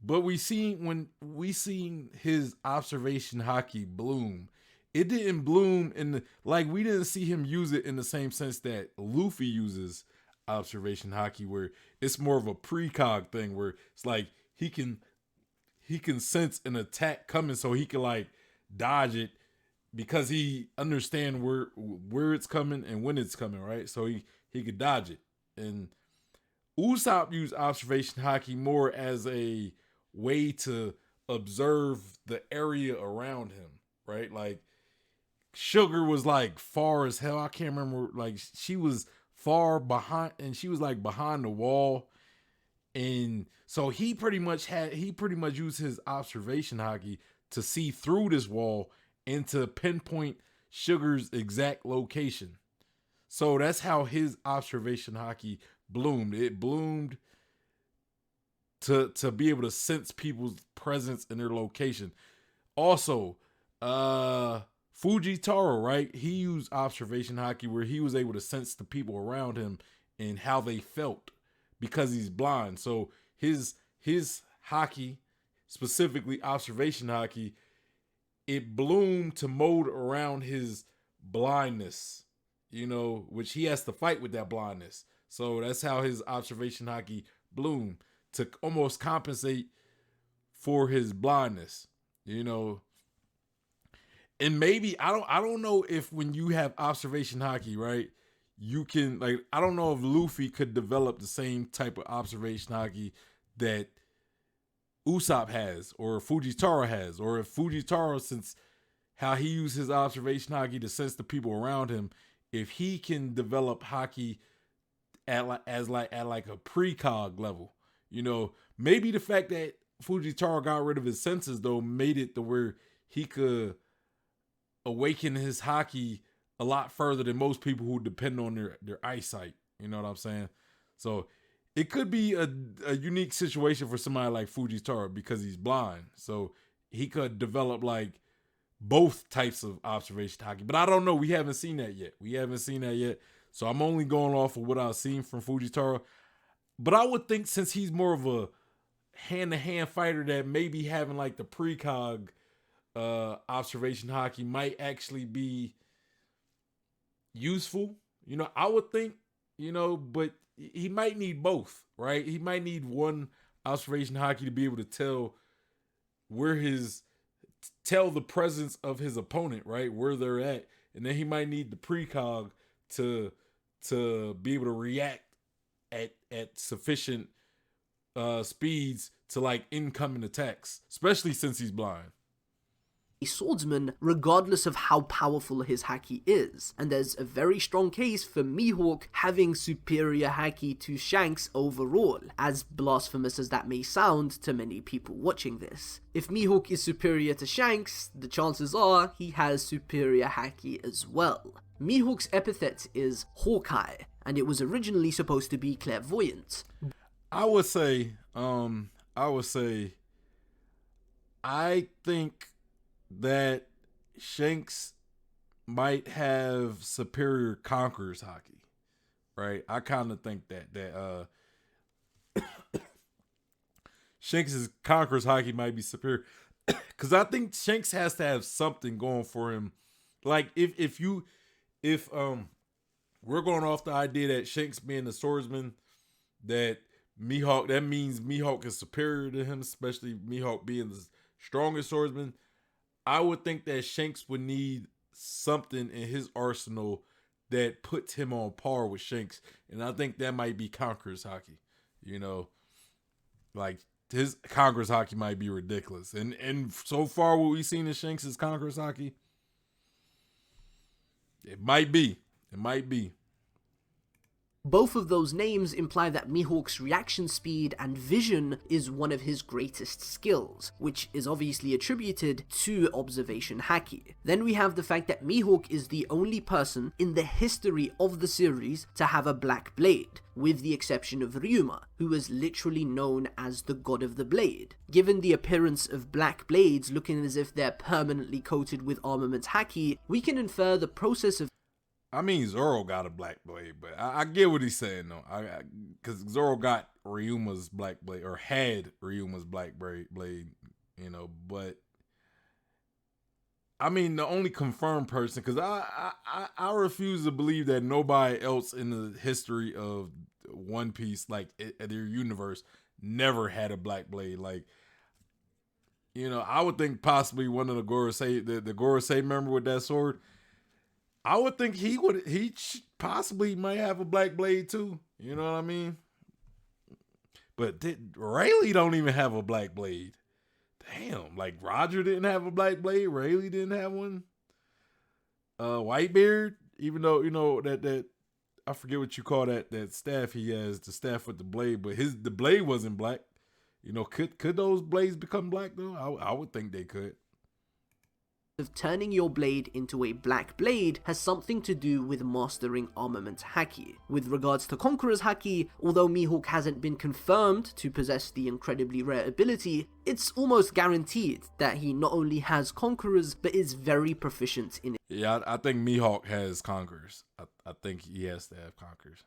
But when we seen his observation haki bloom, it didn't bloom we didn't see him use it in the same sense that Luffy uses observation haki, where it's more of a precog thing, where it's like he can sense an attack coming, so he can like dodge it because he understand where it's coming and when it's coming, right? So he could dodge it. And Usopp used observation haki more as a way to observe the area around him, right? Like Sugar was like far as hell. I can't remember, like she was far behind, and she was like behind the wall. And so he pretty much used his observation haki to see through this wall and to pinpoint Sugar's exact location. So that's how his observation haki bloomed. It bloomed to be able to sense people's presence and their location. Also, Fujitaro, right? He used observation haki where he was able to sense the people around him and how they felt because he's blind. So his haki, specifically observation haki, it bloomed to mold around his blindness, which he has to fight with that blindness. So that's how his observation haki bloomed, to almost compensate for his blindness, And maybe I don't know if when you have observation haki, right, you can I don't know if Luffy could develop the same type of observation haki that Usopp has or Fujitaro has, or if Fujitaro, since how he used his observation haki to sense the people around him, if he can develop haki at a precog level, maybe the fact that Fujitaro got rid of his senses though made it to where he could awaken his haki a lot further than most people who depend on their eyesight. You know what I'm saying? So it could be a unique situation for somebody like Fujitaro because he's blind. So he could develop like both types of observation haki. But I don't know. We haven't seen that yet. So I'm only going off of what I've seen from Fujitaro. But I would think since he's more of a hand-to-hand fighter, that maybe having like the precog observation haki might actually be useful. I would think, but he might need both, right? He might need one observation haki to be able to tell the presence of his opponent, right? Where they're at. And then he might need the precog to be able to react at sufficient speeds to like incoming attacks, especially since he's blind. A swordsman regardless of how powerful his haki is, and there's a very strong case for Mihawk having superior haki to Shanks overall, as blasphemous as that may sound to many people watching this. If Mihawk is superior to Shanks, the chances are he has superior haki as well. Mihawk's epithet is Hawkeye, and it was originally supposed to be clairvoyant. I think that Shanks might have superior Conqueror's haki, right? I kind of think that Shanks' Conqueror's haki might be superior, because I think Shanks has to have something going for him. Like if we're going off the idea that Shanks being the swordsman, that means Mihawk is superior to him, especially Mihawk being the strongest swordsman. I would think that Shanks would need something in his arsenal that puts him on par with Shanks. And I think that might be Conqueror's haki. Like his Conqueror's haki might be ridiculous. And so far what we've seen in Shanks' Conqueror's haki, it might be. Both of those names imply that Mihawk's reaction speed and vision is one of his greatest skills, which is obviously attributed to observation haki. Then we have the fact that Mihawk is the only person in the history of the series to have a black blade, with the exception of Ryuma, who is literally known as the god of the blade. Given the appearance of black blades looking as if they're permanently coated with armament haki, we can infer the process of... I mean, Zoro got a black blade, but I get what he's saying though. Because Zoro got Ryuma's black blade, or had Ryuma's black blade, you know. But I mean, the only confirmed person, because I refuse to believe that nobody else in the history of One Piece, like their universe, never had a black blade. Like, you know, I would think possibly one of the Gorosei, the Gorosei member with that sword. I would think he possibly might have a black blade too. You know what I mean? But Rayleigh don't even have a black blade. Damn, like Roger didn't have a black blade. Rayleigh didn't have one. Whitebeard, even though you know that I forget what you call that staff he has, the staff with the blade, but the blade wasn't black. You know, could those blades become black though? I would think they could. Of turning your blade into a black blade has something to do with mastering armament haki. With regards to Conqueror's haki, although Mihawk hasn't been confirmed to possess the incredibly rare ability, it's almost guaranteed that he not only has Conquerors, but is very proficient in it. Yeah, I think Mihawk has Conquerors. I think he has to have Conquerors.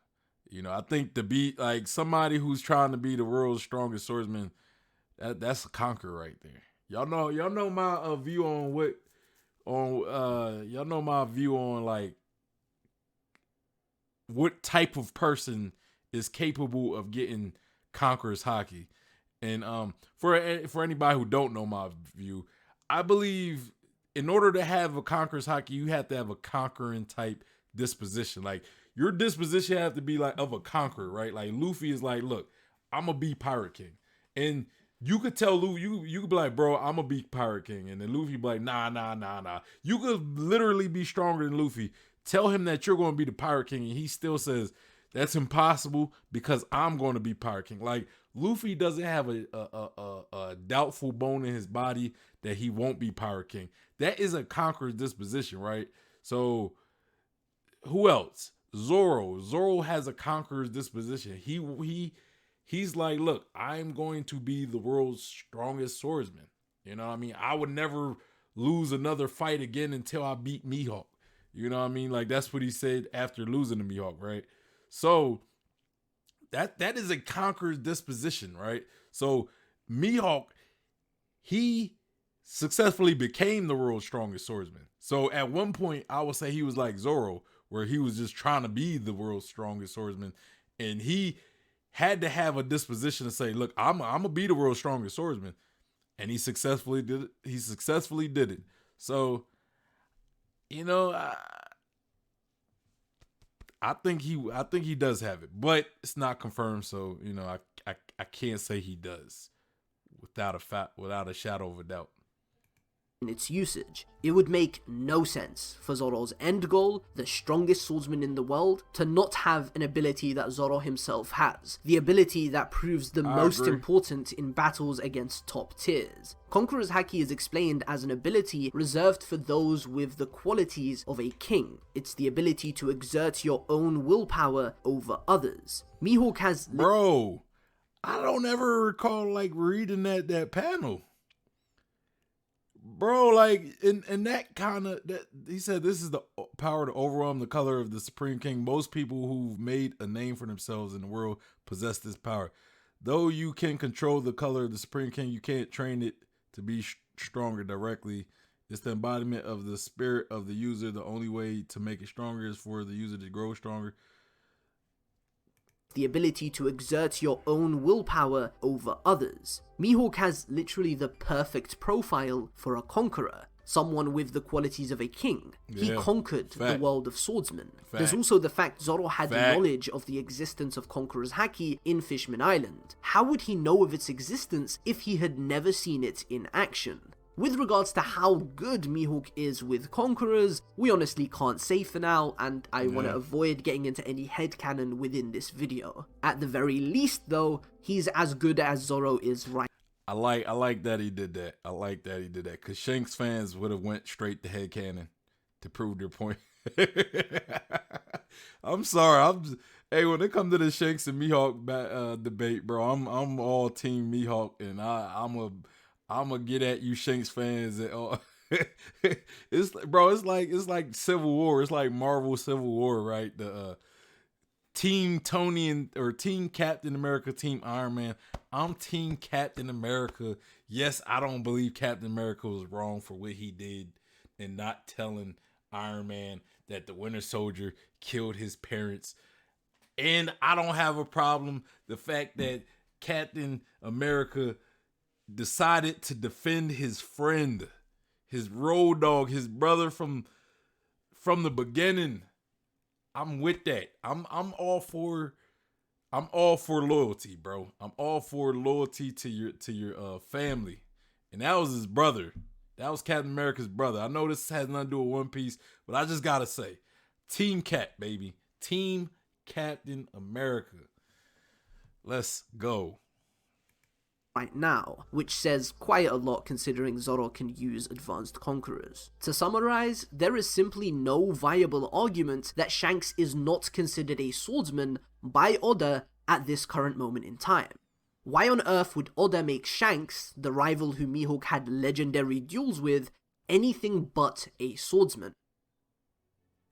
You know, I think to be like somebody who's trying to be the world's strongest swordsman, that's a conqueror right there. Y'all know my view on y'all know my view on like what type of person is capable of getting Conqueror's haki. And for anybody who don't know my view, I believe in order to have a Conqueror's haki, you have to have a conquering type disposition. Like your disposition have to be like of a conqueror, right? Like Luffy is like, look, I'm gonna be Pirate King. And you could tell Luffy, you could be like, bro, I'm gonna be Pirate King. And then Luffy be like, nah. You could literally be stronger than Luffy. Tell him that you're gonna be the Pirate King, and he still says, that's impossible because I'm gonna be Pirate King. Like, Luffy doesn't have a doubtful bone in his body that he won't be Pirate King. That is a conqueror's disposition, right? So, who else? Zoro. Zoro has a conqueror's disposition. He's like, look, I'm going to be the world's strongest swordsman. You know what I mean? I would never lose another fight again until I beat Mihawk. You know what I mean? Like, that's what he said after losing to Mihawk, right? So that is a conqueror's disposition, right? So Mihawk, he successfully became the world's strongest swordsman. So at one point, I would say he was like Zoro, where he was just trying to be the world's strongest swordsman. And he had to have a disposition to say, look, I'm gonna be the world's strongest swordsman. And he successfully did it. So, you know, I think he does have it, but it's not confirmed. So, you know, I can't say he does without a shadow of a doubt. In its usage, it would make no sense for Zoro's end goal, the strongest swordsman in the world, to not have an ability that Zoro himself has, the ability that proves the most important in battles against top tiers. Conqueror's haki is explained as an ability reserved for those with the qualities of a king. It's the ability to exert your own willpower over others. Mihawk has... Bro, I don't ever recall like reading that panel. Bro, like in that kind of that, he said this is the power to overwhelm the color of the Supreme King. Most people who've made a name for themselves in the world possess this power. Though you can control the color of the Supreme King, you can't train it to be stronger directly. It's the embodiment of the spirit of the user. The only way to make it stronger is for the user to grow stronger. The ability to exert your own willpower over others. Mihawk has literally the perfect profile for a conqueror, someone with the qualities of a king. Yeah. He conquered the world of swordsmen. There's also the fact Zoro had knowledge of the existence of Conqueror's haki in Fishman Island. How would he know of its existence if he had never seen it in action? With regards to how good Mihawk is with Conquerors, we honestly can't say for now, and I want to avoid getting into any headcanon within this video. At the very least though, he's as good as Zoro is right. I like that he did that. I like that he did that, because Shanks fans would have went straight to headcanon to prove their point. I'm sorry. Hey, when it comes to the Shanks and Mihawk debate, bro, I'm all team Mihawk, and I'm gonna get at you Shanks fans and It's like Civil War. It's like Marvel Civil War, right? The Team Tony or Team Captain America, Team Iron Man. I'm Team Captain America. Yes, I don't believe Captain America was wrong for what he did and not telling Iron Man that the Winter Soldier killed his parents. And I don't have a problem the fact that Captain America decided to defend his friend, his road dog, his brother from the beginning. I'm with that. I'm all for loyalty, bro. I'm all for loyalty to your family. And that was his brother. That was Captain America's brother. I know this has nothing to do with One Piece, but I just gotta say, Team Cap, baby. Team Captain America. Let's go. Right now, which says quite a lot considering Zoro can use advanced conquerors. To summarize, there is simply no viable argument that Shanks is not considered a swordsman by Oda at this current moment in time. Why on earth would Oda make Shanks, the rival who Mihawk had legendary duels with, anything but a swordsman?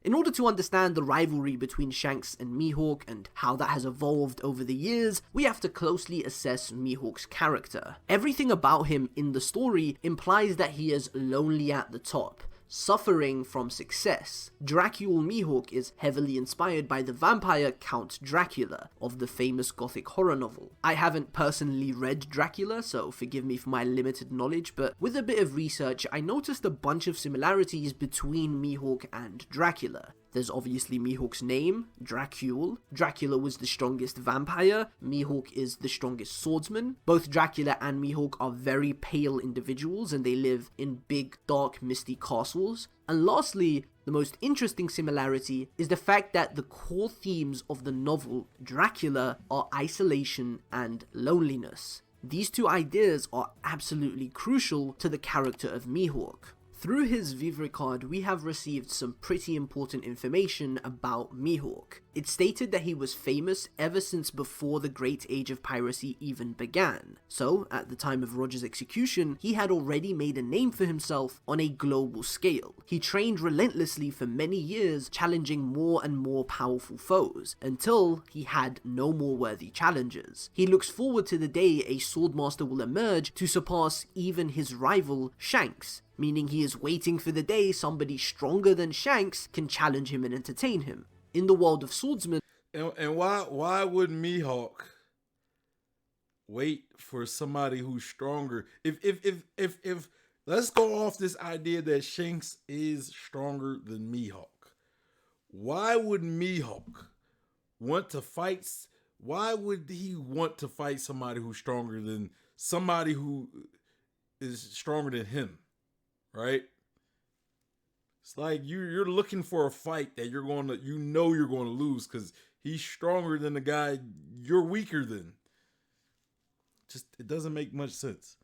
In order to understand the rivalry between Shanks and Mihawk and how that has evolved over the years, we have to closely assess Mihawk's character. Everything about him in the story implies that he is lonely at the top, suffering from success. Dracul Mihawk is heavily inspired by the vampire Count Dracula of the famous gothic horror novel. I haven't personally read Dracula, so forgive me for my limited knowledge, but with a bit of research, I noticed a bunch of similarities between Mihawk and Dracula. There's obviously Mihawk's name, Dracul. Dracula was the strongest vampire. Mihawk is the strongest swordsman. Both Dracula and Mihawk are very pale individuals and they live in big, dark, misty castles. And lastly, the most interesting similarity is the fact that the core themes of the novel Dracula are isolation and loneliness. These two ideas are absolutely crucial to the character of Mihawk. Through his Vivre card, we have received some pretty important information about Mihawk. It stated that he was famous ever since before the Great Age of Piracy even began. So, at the time of Roger's execution, he had already made a name for himself on a global scale. He trained relentlessly for many years, challenging more and more powerful foes, until he had no more worthy challengers. He looks forward to the day a swordmaster will emerge to surpass even his rival, Shanks, meaning he is waiting for the day somebody stronger than Shanks can challenge him and entertain him. In the world of swordsmen, and why would Mihawk wait for somebody who's stronger? If let's go off this idea that Shanks is stronger than Mihawk. Why would Mihawk want to fight? Why would he want to fight somebody who's stronger than somebody who is stronger than him? Right? It's like you're looking for a fight that you're going to lose because he's stronger than the guy you're weaker than. Just, it doesn't make much sense.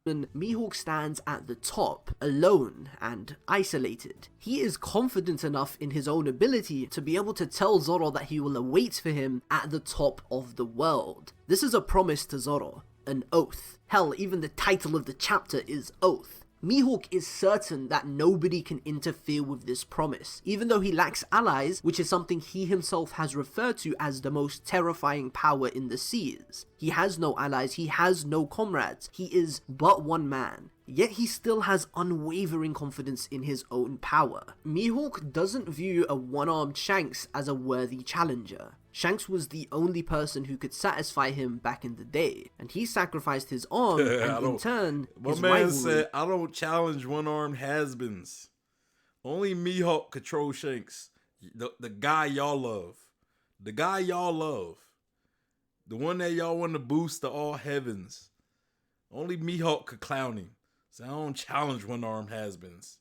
Mihawk stands at the top, alone and isolated. He is confident enough in his own ability to be able to tell Zoro that he will await for him at the top of the world. This is a promise to Zoro, an oath. Hell, even the title of the chapter is Oath. Mihawk is certain that nobody can interfere with this promise, even though he lacks allies, which is something he himself has referred to as the most terrifying power in the seas. He has no allies, he has no comrades, he is but one man. Yet he still has unwavering confidence in his own power. Mihawk doesn't view a one-armed Shanks as a worthy challenger. Shanks was the only person who could satisfy him back in the day, and he sacrificed his arm, and in turn, his rivalry. Said, I don't challenge one-armed has-beens. Only Mihawk controls Shanks. The guy y'all love. The guy y'all love. The one that y'all want to boost to all heavens. Only Mihawk could clown him. So I don't challenge one-armed has-beens.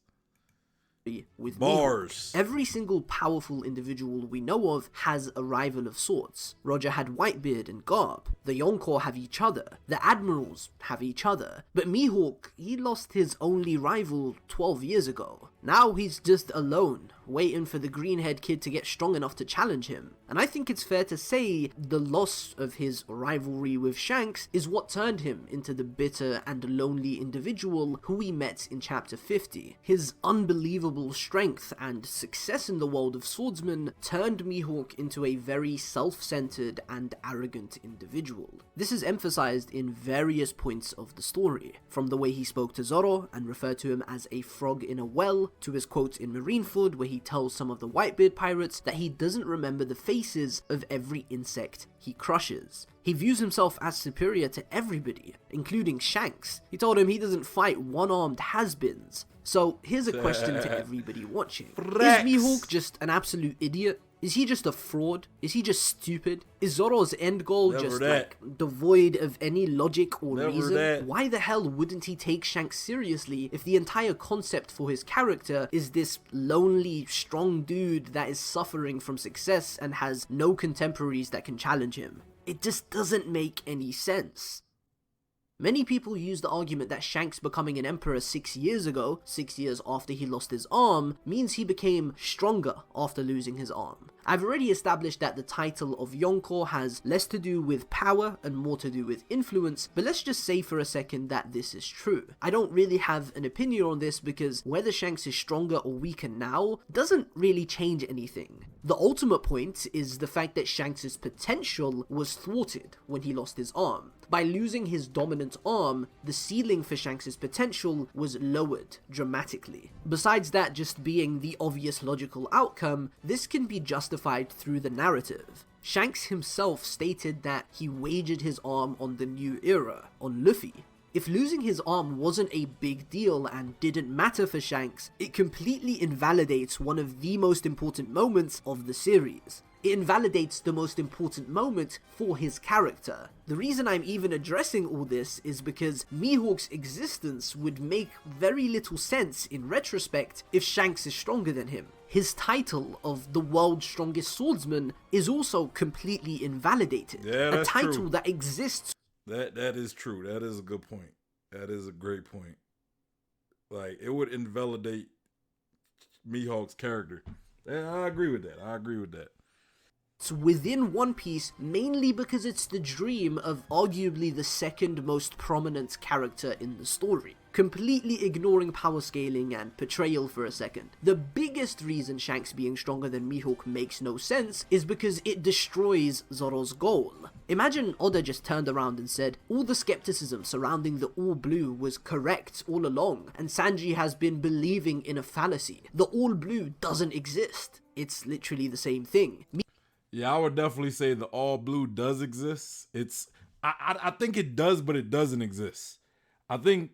with Bars. Mihawk. Every single powerful individual we know of has a rival of sorts. Roger had Whitebeard and Garp. The Yonko have each other. The Admirals have each other. But Mihawk, he lost his only rival 12 years ago. Now he's just alone, waiting for the green-haired kid to get strong enough to challenge him. And I think it's fair to say the loss of his rivalry with Shanks is what turned him into the bitter and lonely individual who we met in chapter 50. His unbelievable strength and success in the world of swordsmen turned Mihawk into a very self-centered and arrogant individual. This is emphasized in various points of the story, from the way he spoke to Zoro and referred to him as a frog in a well, to his quotes in Marineford where he tells some of the Whitebeard pirates that he doesn't remember the faces of every insect he crushes. He views himself as superior to everybody, including Shanks. He told him he doesn't fight one-armed has-beens. So here's a question to everybody watching. Is Mihawk just an absolute idiot? Is he just a fraud? Is he just stupid? Is Zoro's end goal like devoid of any logic or reason? Why the hell wouldn't he take Shanks seriously if the entire concept for his character is this lonely, strong dude that is suffering from success and has no contemporaries that can challenge him? It just doesn't make any sense. Many people use the argument that Shanks becoming an emperor 6 years ago, 6 years after he lost his arm, means he became stronger after losing his arm. I've already established that the title of Yonko has less to do with power and more to do with influence, but let's just say for a second that this is true. I don't really have an opinion on this because whether Shanks is stronger or weaker now doesn't really change anything. The ultimate point is the fact that Shanks' potential was thwarted when he lost his arm. By losing his dominant arm, the ceiling for Shanks' potential was lowered dramatically. Besides that just being the obvious logical outcome, this can be justified through the narrative. Shanks himself stated that he wagered his arm on the new era, on Luffy. If losing his arm wasn't a big deal and didn't matter for Shanks, it completely invalidates one of the most important moments of the series. It invalidates the most important moment for his character. The reason I'm even addressing all this is because Mihawk's existence would make very little sense in retrospect if Shanks is stronger than him. His title of the world's strongest swordsman is also completely invalidated. Yeah, a title true. that exists. That is true. That is a good point. That is a great point. Like, it would invalidate Mihawk's character. Yeah, I agree with that. Within One Piece, mainly because it's the dream of arguably the second most prominent character in the story, completely ignoring power scaling and portrayal for a second. The biggest reason Shanks being stronger than Mihawk makes no sense is because it destroys Zoro's goal. Imagine Oda just turned around and said, all the skepticism surrounding the All Blue was correct all along, and Sanji has been believing in a fallacy. The All Blue doesn't exist. It's literally the same thing. Yeah, I would definitely say the All Blue does exist. I think it does, but it doesn't exist. I think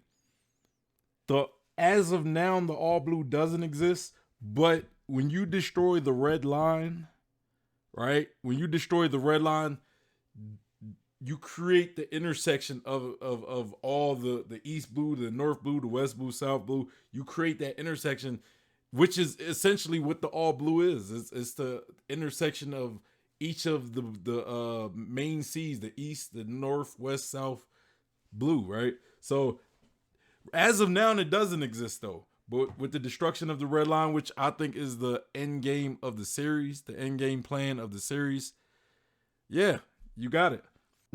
as of now, the All Blue doesn't exist, but when you destroy the red line, right? When you destroy the red line, you create the intersection of all the East Blue, the North Blue, the West Blue, South Blue. You create that intersection, which is essentially what the All Blue is. It's the intersection of each of the main seas, the East, the North, West, South Blue, right? So as of now, it doesn't exist though. But with the destruction of the red line, which I think is the end game of the series, the end game plan of the series, yeah, you got it.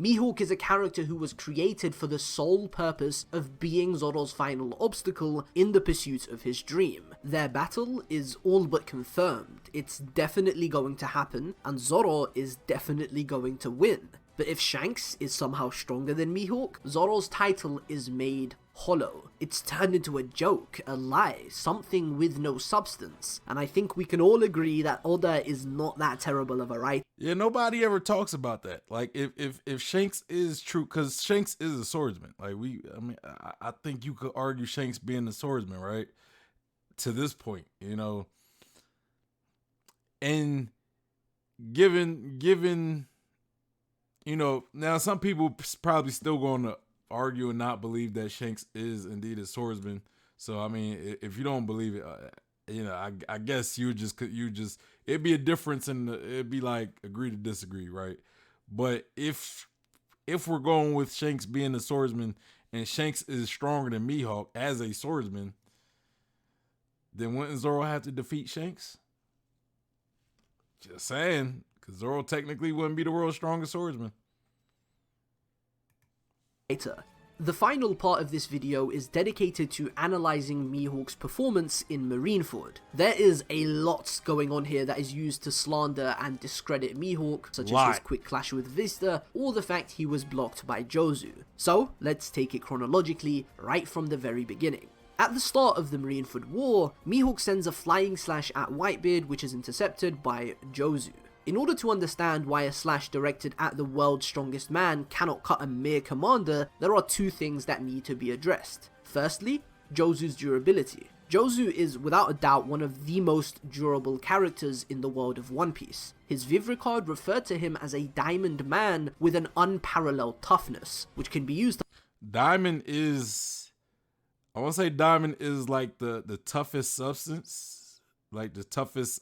Mihawk is a character who was created for the sole purpose of being Zoro's final obstacle in the pursuit of his dream. Their battle is all but confirmed. It's definitely going to happen, and Zoro is definitely going to win. But if Shanks is somehow stronger than Mihawk, Zoro's title is made hollow. It's turned into a joke, a lie, something with no substance. And I think we can all agree that Oda is not that terrible of a writer. Yeah, nobody ever talks about that. Like, if Shanks is true, because Shanks is a swordsman. Like, I think you could argue Shanks being a swordsman, right? To this point, you know. And given, you know, now some people probably still going to argue and not believe that Shanks is indeed a swordsman. So, I mean, if you don't believe it, you know, I guess it'd be a difference it'd be like agree to disagree, right? But if we're going with Shanks being a swordsman and Shanks is stronger than Mihawk as a swordsman, then wouldn't Zoro have to defeat Shanks? Just saying, because Zoro technically wouldn't be the world's strongest swordsman. Later. The final part of this video is dedicated to analysing Mihawk's performance in Marineford. There is a lot going on here that is used to slander and discredit Mihawk, such as his quick clash with Vista, or the fact he was blocked by Jozu. So, let's take it chronologically, right from the very beginning. At the start of the Marineford War, Mihawk sends a flying slash at Whitebeard, which is intercepted by Jozu. In order to understand why a slash directed at the world's strongest man cannot cut a mere commander, there are two things that need to be addressed. Firstly, Jozu's durability. Jozu is without a doubt one of the most durable characters in the world of One Piece. His Vivricard referred to him as a diamond man with an unparalleled toughness, which can be used to... Diamond is like the toughest substance, like the toughest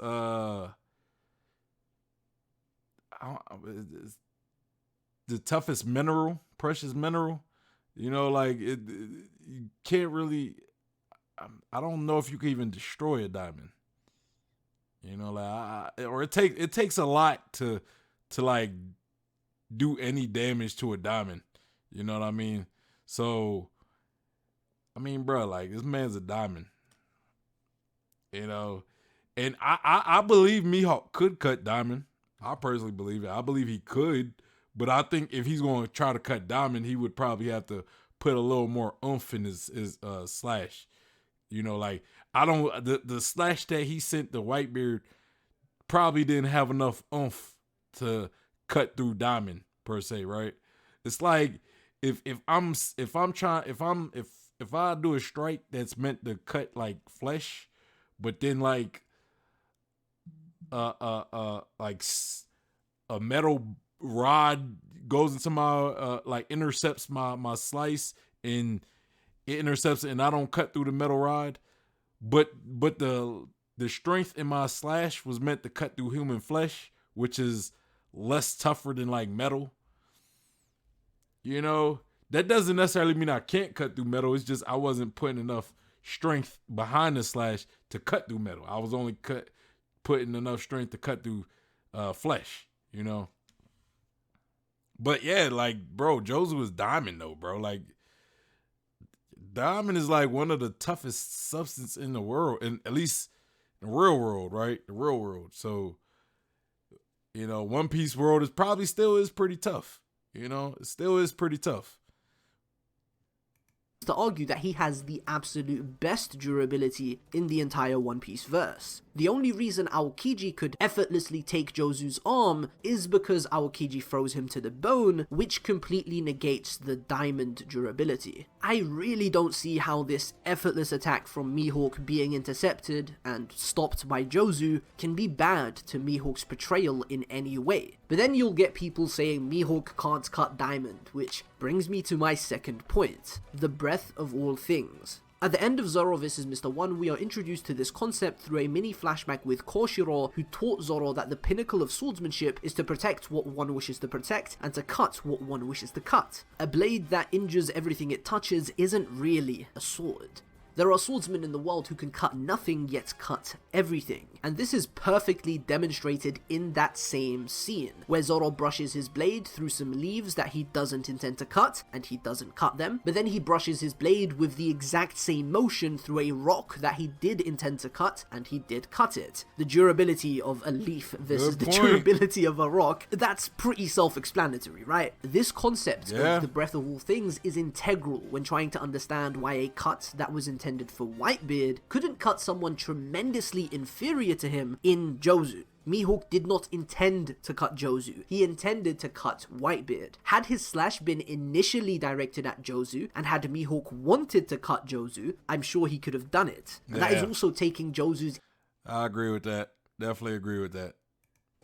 the toughest mineral, precious mineral. You know, like you can't really. I don't know if you can even destroy a diamond. You know, like it takes a lot to like do any damage to a diamond. You know what I mean? So, I mean, bro, like this man's a diamond. You know, and I believe Mihawk could cut diamond. I personally believe it. I believe he could, but I think if he's going to try to cut diamond, he would probably have to put a little more oomph in his slash. You know, like the slash that he sent to Whitebeard probably didn't have enough oomph to cut through diamond per se, right? It's like if I do a strike that's meant to cut like flesh, but then like like a metal rod goes into my like intercepts my slice, and it intercepts it and I don't cut through the metal rod, but the strength in my slash was meant to cut through human flesh, which is less tougher than like metal. You know, that doesn't necessarily mean I can't cut through metal. It's just I wasn't putting enough strength behind the slash to cut through metal. I was only putting enough strength to cut through flesh, you know. But yeah, like, bro, Jozu was diamond though, bro. Like, diamond is like one of the toughest substance in the world, and at least in the real world, right? The real world. So, you know, One Piece world still is pretty tough. You know, it still is pretty tough. To argue that he has the absolute best durability in the entire One Piece verse. The only reason Aokiji could effortlessly take Jozu's arm is because Aokiji throws him to the bone, which completely negates the diamond durability. I really don't see how this effortless attack from Mihawk being intercepted and stopped by Jozu can be bad to Mihawk's portrayal in any way. But then you'll get people saying Mihawk can't cut diamond, which brings me to my second point, the breadth of all things. At the end of Zoro vs Mr. One, we are introduced to this concept through a mini flashback with Koshiro, who taught Zoro that the pinnacle of swordsmanship is to protect what one wishes to protect and to cut what one wishes to cut. A blade that injures everything it touches isn't really a sword. There are swordsmen in the world who can cut nothing yet cut everything, and this is perfectly demonstrated in that same scene, where Zoro brushes his blade through some leaves that he doesn't intend to cut, and he doesn't cut them, but then he brushes his blade with the exact same motion through a rock that he did intend to cut, and he did cut it. The durability of a leaf versus the durability of a rock, that's pretty self-explanatory, right? This concept of the breadth of all things is integral when trying to understand why a cut that was intended for Whitebeard couldn't cut someone tremendously inferior to him in Jozu. Mihawk did not intend to cut Jozu, he intended to cut Whitebeard. Had his slash been initially directed at Jozu, and had Mihawk wanted to cut Jozu, I'm sure he could have done it. And that is also taking Jozu's... I agree with that. Definitely agree with that.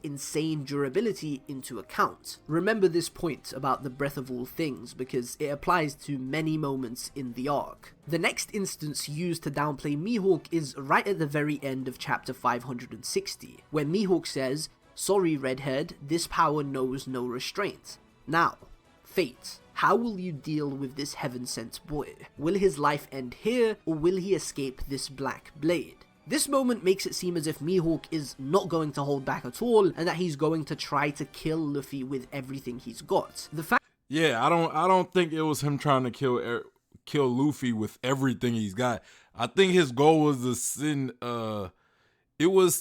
insane durability into account. Remember this point about the breath of all things because it applies to many moments in the arc. The next instance used to downplay Mihawk is right at the very end of chapter 560, where Mihawk says, "Sorry, Redhead, this power knows no restraint." Now, Fate, how will you deal with this heaven-sent boy? Will his life end here, or will he escape this black blade? This moment makes it seem as if Mihawk is not going to hold back at all, and that he's going to try to kill Luffy with everything he's got. The fact I don't think it was him trying to kill Luffy with everything he's got. I think his goal was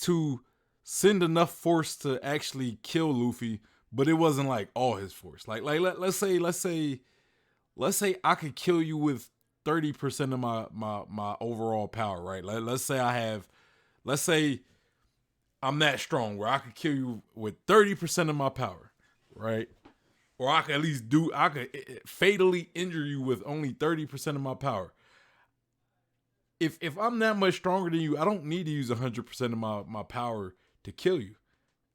to send enough force to actually kill Luffy, but it wasn't like all his force. Like let's say I could kill you with 30% of my overall power, right? Let's say I'm that strong where I could kill you with 30% of my power, right? Or I could fatally injure you with only 30% of my power. If I'm that much stronger than you, I don't need to use 100% of my power to kill you.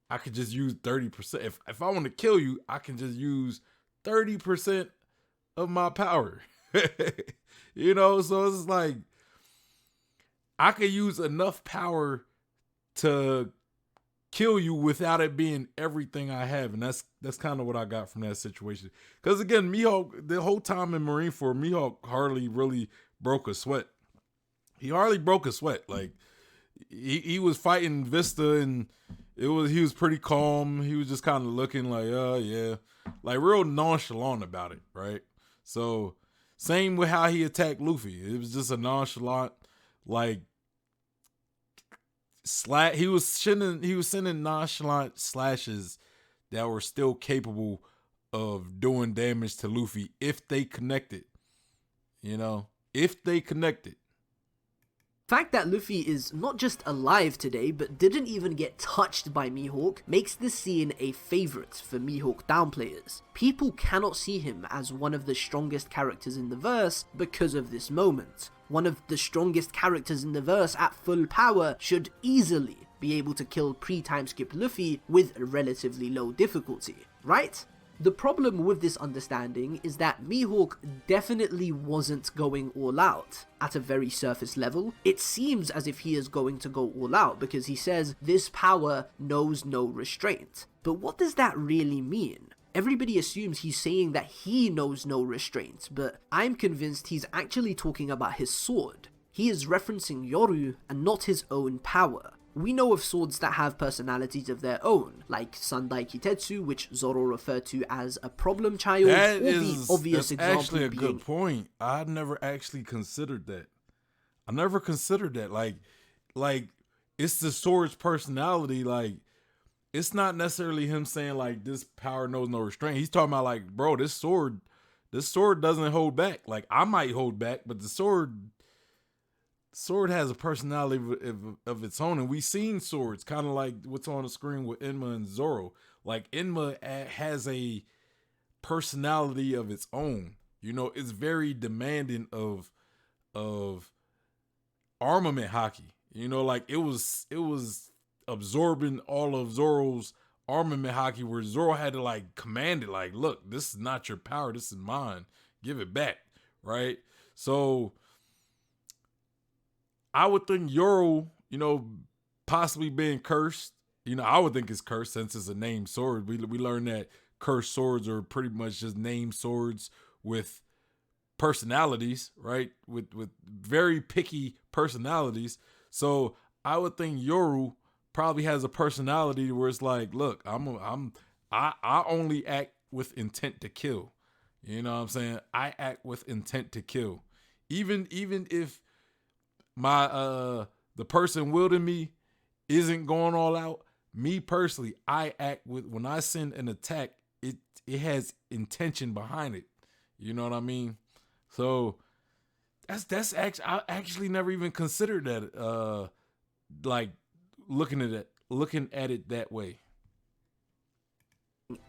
I could just use 30%. If I want to kill you, I can just use 30% of my power. You know, so it's like I could use enough power to kill you without it being everything I have, and that's kind of what I got from that situation. Because again, Mihawk, the whole time in Marineford, Mihawk hardly really broke a sweat. He hardly broke a sweat. Like he was fighting Vista, and he was pretty calm. He was just kind of looking like, yeah, like real nonchalant about it, right? So same with how he attacked Luffy. It was just a nonchalant, like he was sending nonchalant slashes that were still capable of doing damage to Luffy if they connected. You know, if they connected. The fact that Luffy is not just alive today, but didn't even get touched by Mihawk, makes this scene a favourite for Mihawk downplayers. People cannot see him as one of the strongest characters in the verse because of this moment. One of the strongest characters in the verse at full power should easily be able to kill pre-time skip Luffy with relatively low difficulty, right? The problem with this understanding is that Mihawk definitely wasn't going all out. At a very surface level, it seems as if he is going to go all out because he says, "This power knows no restraint." But what does that really mean? Everybody assumes he's saying that he knows no restraint, but I'm convinced he's actually talking about his sword. He is referencing Yoru and not his own power. We know of swords that have personalities of their own, like Sandai Kitetsu, which Zoro referred to as a problem child, the obvious example actually a good point. I never actually considered that. Like it's the sword's personality. Like it's not necessarily him saying like this power knows no restraint. He's talking about like, bro, this sword doesn't hold back. Like I might hold back, but the sword has a personality of its own, and we've seen swords kind of like what's on the screen with Enma and Zoro. Like Enma has a personality of its own. You know, it's very demanding of armament hockey. You know, like it was absorbing all of Zoro's armament hockey, where Zoro had to like command it, like, look, this is not your power, this is mine. Give it back, right? So I would think Yoru, you know, possibly being cursed, you know, I would think it's cursed since it's a named sword. We learned that cursed swords are pretty much just named swords with personalities, right? With very picky personalities. So I would think Yoru probably has a personality where it's like, look, I only act with intent to kill. You know what I'm saying? I act with intent to kill. Even if my the person wielding me isn't going all out, me personally, I act with, when I send an attack, it has intention behind it. You know what I mean? So that's actually, I actually never even considered that like looking at it that way.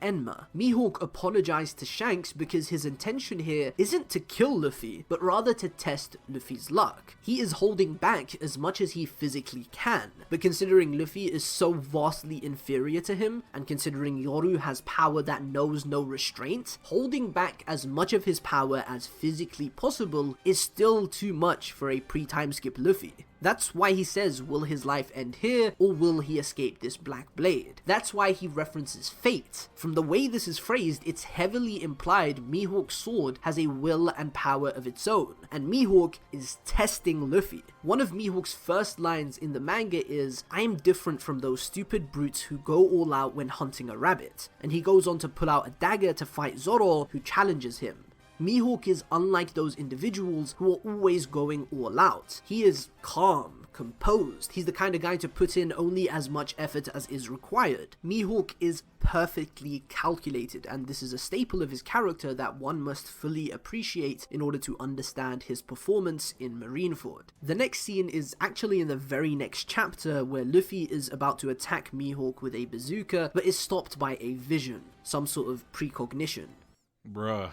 Enma. Mihawk apologized to Shanks because his intention here isn't to kill Luffy, but rather to test Luffy's luck. He is holding back as much as he physically can, but considering Luffy is so vastly inferior to him, and considering Yoru has power that knows no restraint, holding back as much of his power as physically possible is still too much for a pre-time skip Luffy. That's why he says, will his life end here, or will he escape this black blade? That's why he references fate. From the way this is phrased, it's heavily implied Mihawk's sword has a will and power of its own, and Mihawk is testing Luffy. One of Mihawk's first lines in the manga is, "I am different from those stupid brutes who go all out when hunting a rabbit," and he goes on to pull out a dagger to fight Zoro, who challenges him. Mihawk is unlike those individuals who are always going all out. He is calm, composed. He's the kind of guy to put in only as much effort as is required. Mihawk is perfectly calculated, and this is a staple of his character that one must fully appreciate in order to understand his performance in Marineford. The next scene is actually in the very next chapter, where Luffy is about to attack Mihawk with a bazooka, but is stopped by a vision, some sort of precognition. Bruh,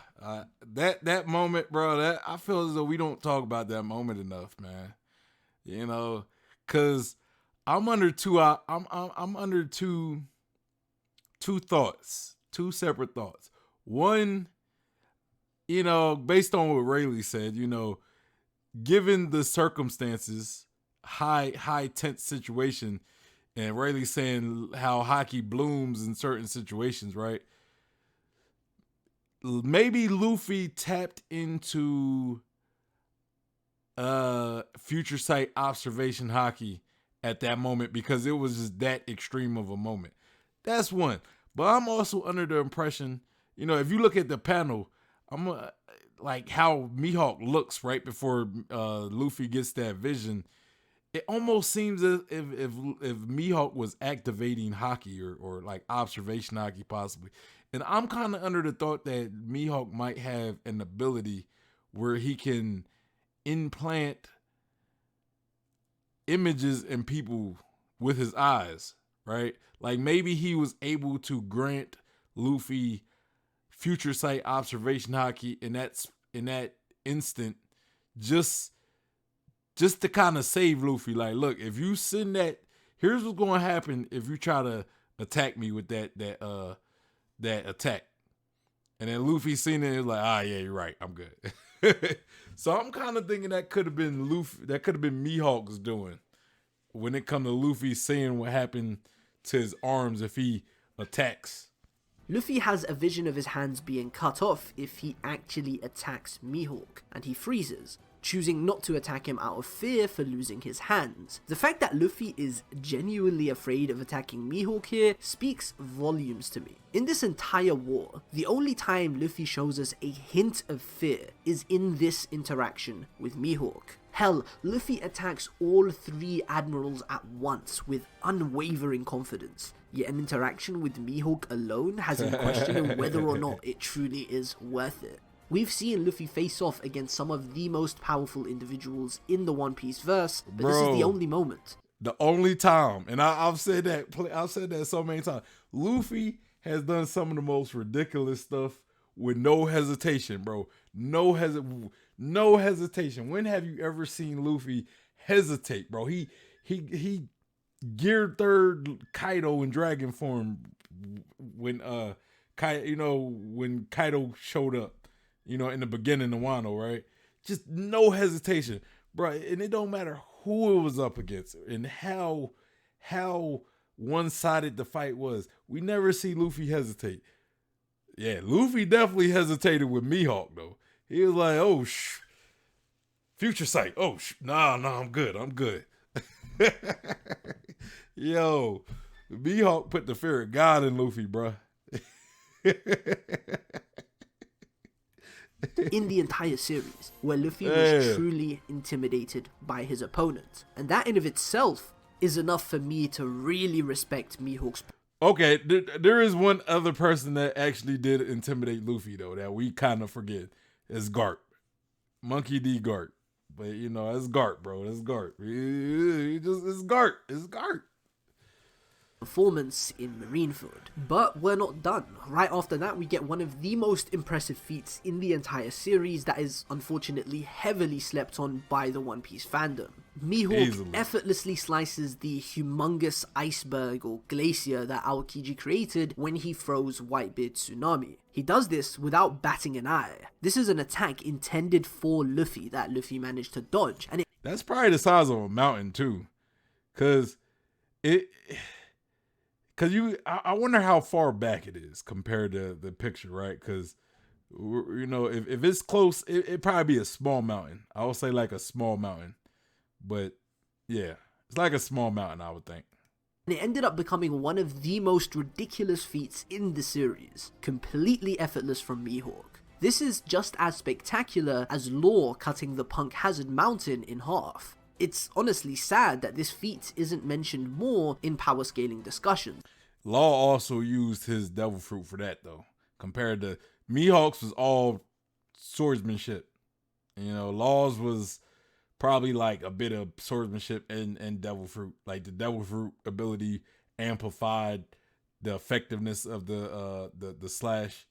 that moment, bro, that I feel as though we don't talk about that moment enough, man. You know, cause I'm under two thoughts, two separate thoughts. One, you know, based on what Rayleigh said, you know, given the circumstances, high tense situation, and Rayleigh saying how hockey blooms in certain situations, right? Maybe Luffy tapped into future sight observation hockey at that moment because it was just that extreme of a moment. That's one. But I'm also under the impression, you know, if you look at the panel, like how Mihawk looks right before Luffy gets that vision. It almost seems as if Mihawk was activating hockey or like observation hockey possibly. And I'm kind of under the thought that Mihawk might have an ability where he can implant images in people with his eyes, right? Like maybe he was able to grant Luffy future sight observation hockey in that instant, just to kind of save Luffy. Like, look, if you send that, here's what's going to happen if you try to attack me with that attack. And then Luffy seen it and was like, yeah, you're right, I'm good. So I'm kind of thinking that could have been Mihawk's doing when it come to Luffy seeing what happened to his arms if he attacks. Luffy has a vision of his hands being cut off if he actually attacks Mihawk, and he freezes, choosing not to attack him out of fear for losing his hands. The fact that Luffy is genuinely afraid of attacking Mihawk here speaks volumes to me. In this entire war, the only time Luffy shows us a hint of fear is in this interaction with Mihawk. Hell, Luffy attacks all three admirals at once with unwavering confidence. Yet an interaction with Mihawk alone has him questioning whether or not it truly is worth it. We've seen Luffy face off against some of the most powerful individuals in the One Piece verse, but this is the only moment. The only time, and I've said that so many times. Luffy has done some of the most ridiculous stuff with no hesitation, bro. No hesitation. When have you ever seen Luffy hesitate, bro? He geared third Kaido in dragon form when when Kaido showed up. You know, in the beginning of Wano, right? Just no hesitation, bro. And it don't matter who it was up against and how one-sided the fight was. We never see Luffy hesitate. Yeah, Luffy definitely hesitated with Mihawk, though. He was like, future sight. Nah, I'm good. Yo, Mihawk put the fear of God in Luffy, bro. In the entire series, where Luffy was truly intimidated by his opponent. And that in of itself is enough for me to really respect Mihawk's... Okay, there is one other person that actually did intimidate Luffy, though, that we kind of forget. It's Garp. Monkey D. Garp. But, you know, it's Garp, bro. It's Garp. It's Garp. performance in Marineford. But we're not done. Right after that, we get one of the most impressive feats in the entire series that is unfortunately heavily slept on by the One Piece fandom. Mihawk effortlessly slices the humongous iceberg or glacier that Aokiji created when he throws Whitebeard Tsunami. He does this without batting an eye. This is an attack intended for Luffy that Luffy managed to dodge, and that's probably the size of a mountain too, cause I wonder how far back it is compared to the picture, right? Because you know, if it's close, it'd probably be a small mountain. I would say like a small mountain, but yeah, it's like a small mountain, I would think. And it ended up becoming one of the most ridiculous feats in the series, completely effortless from Mihawk. This is just as spectacular as Law cutting the Punk Hazard Mountain in half. It's honestly sad that this feat isn't mentioned more in power scaling discussions. Law also used his devil fruit for that though, compared to Mihawk's was all swordsmanship. You know, Law's was probably like a bit of swordsmanship and devil fruit. Like the devil fruit ability amplified the effectiveness of the slash.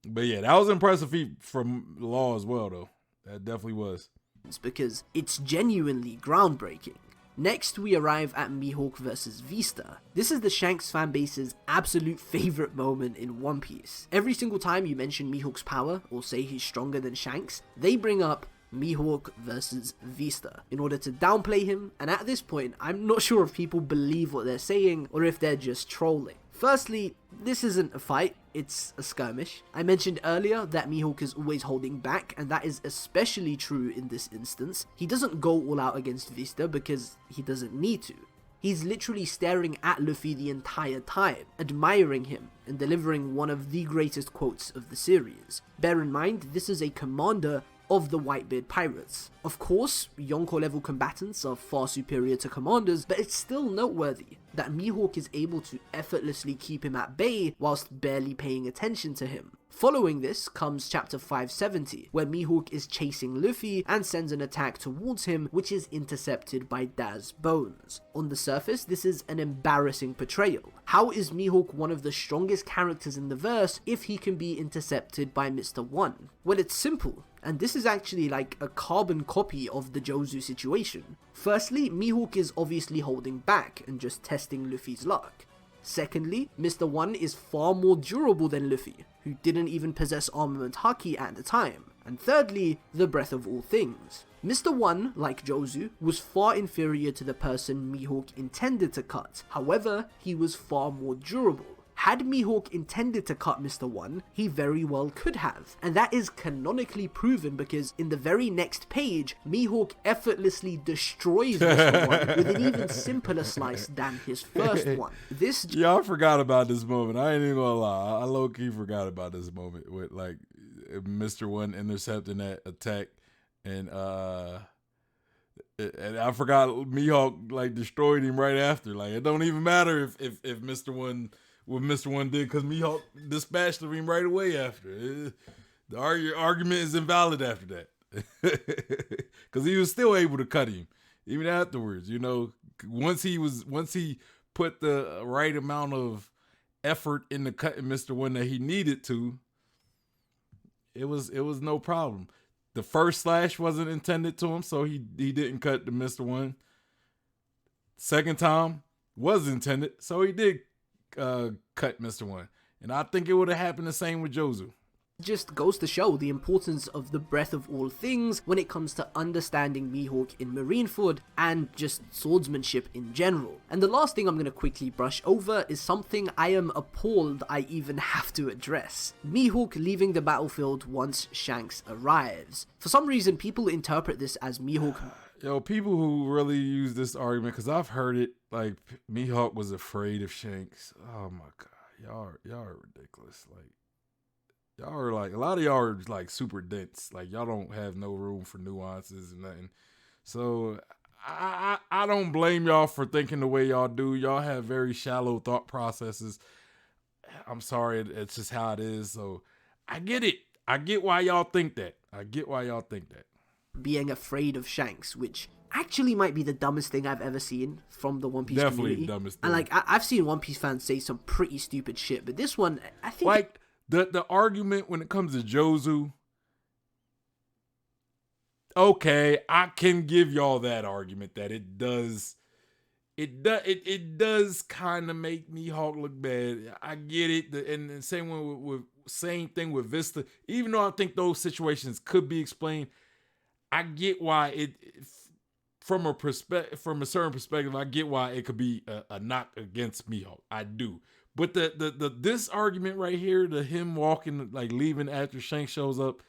But yeah, that was an impressive feat from Law as well though. That definitely was. Because it's genuinely groundbreaking. Next, we arrive at Mihawk vs. Vista. This is the Shanks fanbase's absolute favorite moment in One Piece. Every single time you mention Mihawk's power, or say he's stronger than Shanks, they bring up Mihawk versus Vista in order to downplay him, and at this point, I'm not sure if people believe what they're saying, or if they're just trolling. Firstly, this isn't a fight, it's a skirmish. I mentioned earlier that Mihawk is always holding back, and that is especially true in this instance. He doesn't go all out against Vista because he doesn't need to. He's literally staring at Luffy the entire time, admiring him, and delivering one of the greatest quotes of the series. Bear in mind, this is a commander of the Whitebeard Pirates. Of course, Yonko level combatants are far superior to commanders, but it's still noteworthy that Mihawk is able to effortlessly keep him at bay whilst barely paying attention to him. Following this comes chapter 570, where Mihawk is chasing Luffy and sends an attack towards him, which is intercepted by Daz Bones. On the surface, this is an embarrassing portrayal. How is Mihawk one of the strongest characters in the verse if he can be intercepted by Mr. One? Well, it's simple, and this is actually like a carbon copy of the Jozu situation. Firstly, Mihawk is obviously holding back and just testing Luffy's luck. Secondly, Mr. One is far more durable than Luffy, who didn't even possess armament haki at the time. And thirdly, the breath of all things. Mr. One, like Jozu, was far inferior to the person Mihawk intended to cut. However, he was far more durable. Had Mihawk intended to cut Mr. One, he very well could have, and that is canonically proven because in the very next page, Mihawk effortlessly destroys Mr. One with an even simpler slice than his first one. Y'all forgot about this moment. I ain't even gonna lie. I low-key forgot about this moment with like Mr. One intercepting that attack, and I forgot Mihawk like destroyed him right after. Like it don't even matter if Mr. One. What Mr. One did, because Mihawk dispatched him right away after. The argument is invalid after that, because he was still able to cut him even afterwards. You know, once he put the right amount of effort into cutting Mr. One that he needed to, it was no problem. The first slash wasn't intended to him, so he didn't cut the Mr. One. Second time was intended, so he did cut Mr. One. And I think it would have happened the same with Jozu. Just goes to show the importance of the breath of all things when it comes to understanding Mihawk in Marineford and just swordsmanship in general. And the last thing I'm going to quickly brush over is something I am appalled I even have to address. Mihawk leaving the battlefield once Shanks arrives. For some reason, people interpret this as Mihawk... Yo, people who really use this argument, because I've heard it, like, Mihawk was afraid of Shanks. Oh my god, y'all are ridiculous. Like, y'all are like, a lot of y'all are like super dense. Like, y'all don't have no room for nuances and nothing. So I don't blame y'all for thinking the way y'all do. Y'all have very shallow thought processes. I'm sorry, it's just how it is. So I get it. I get why y'all think that. Being afraid of Shanks, which actually might be the dumbest thing I've ever seen from the One Piece Definitely community. dumbest And thing. like I've seen One Piece fans say some pretty stupid shit, but this one, I think, like the argument when it comes to Jozu. Okay, I can give y'all that argument that it does kind of make Mihawk look bad. I get it, and the same one with same thing with Vista. Even though I think those situations could be explained, I get why from a certain perspective, I get why it could be a knock against Mihawk. I do. But this argument right here, the him walking, like leaving after Shanks shows up,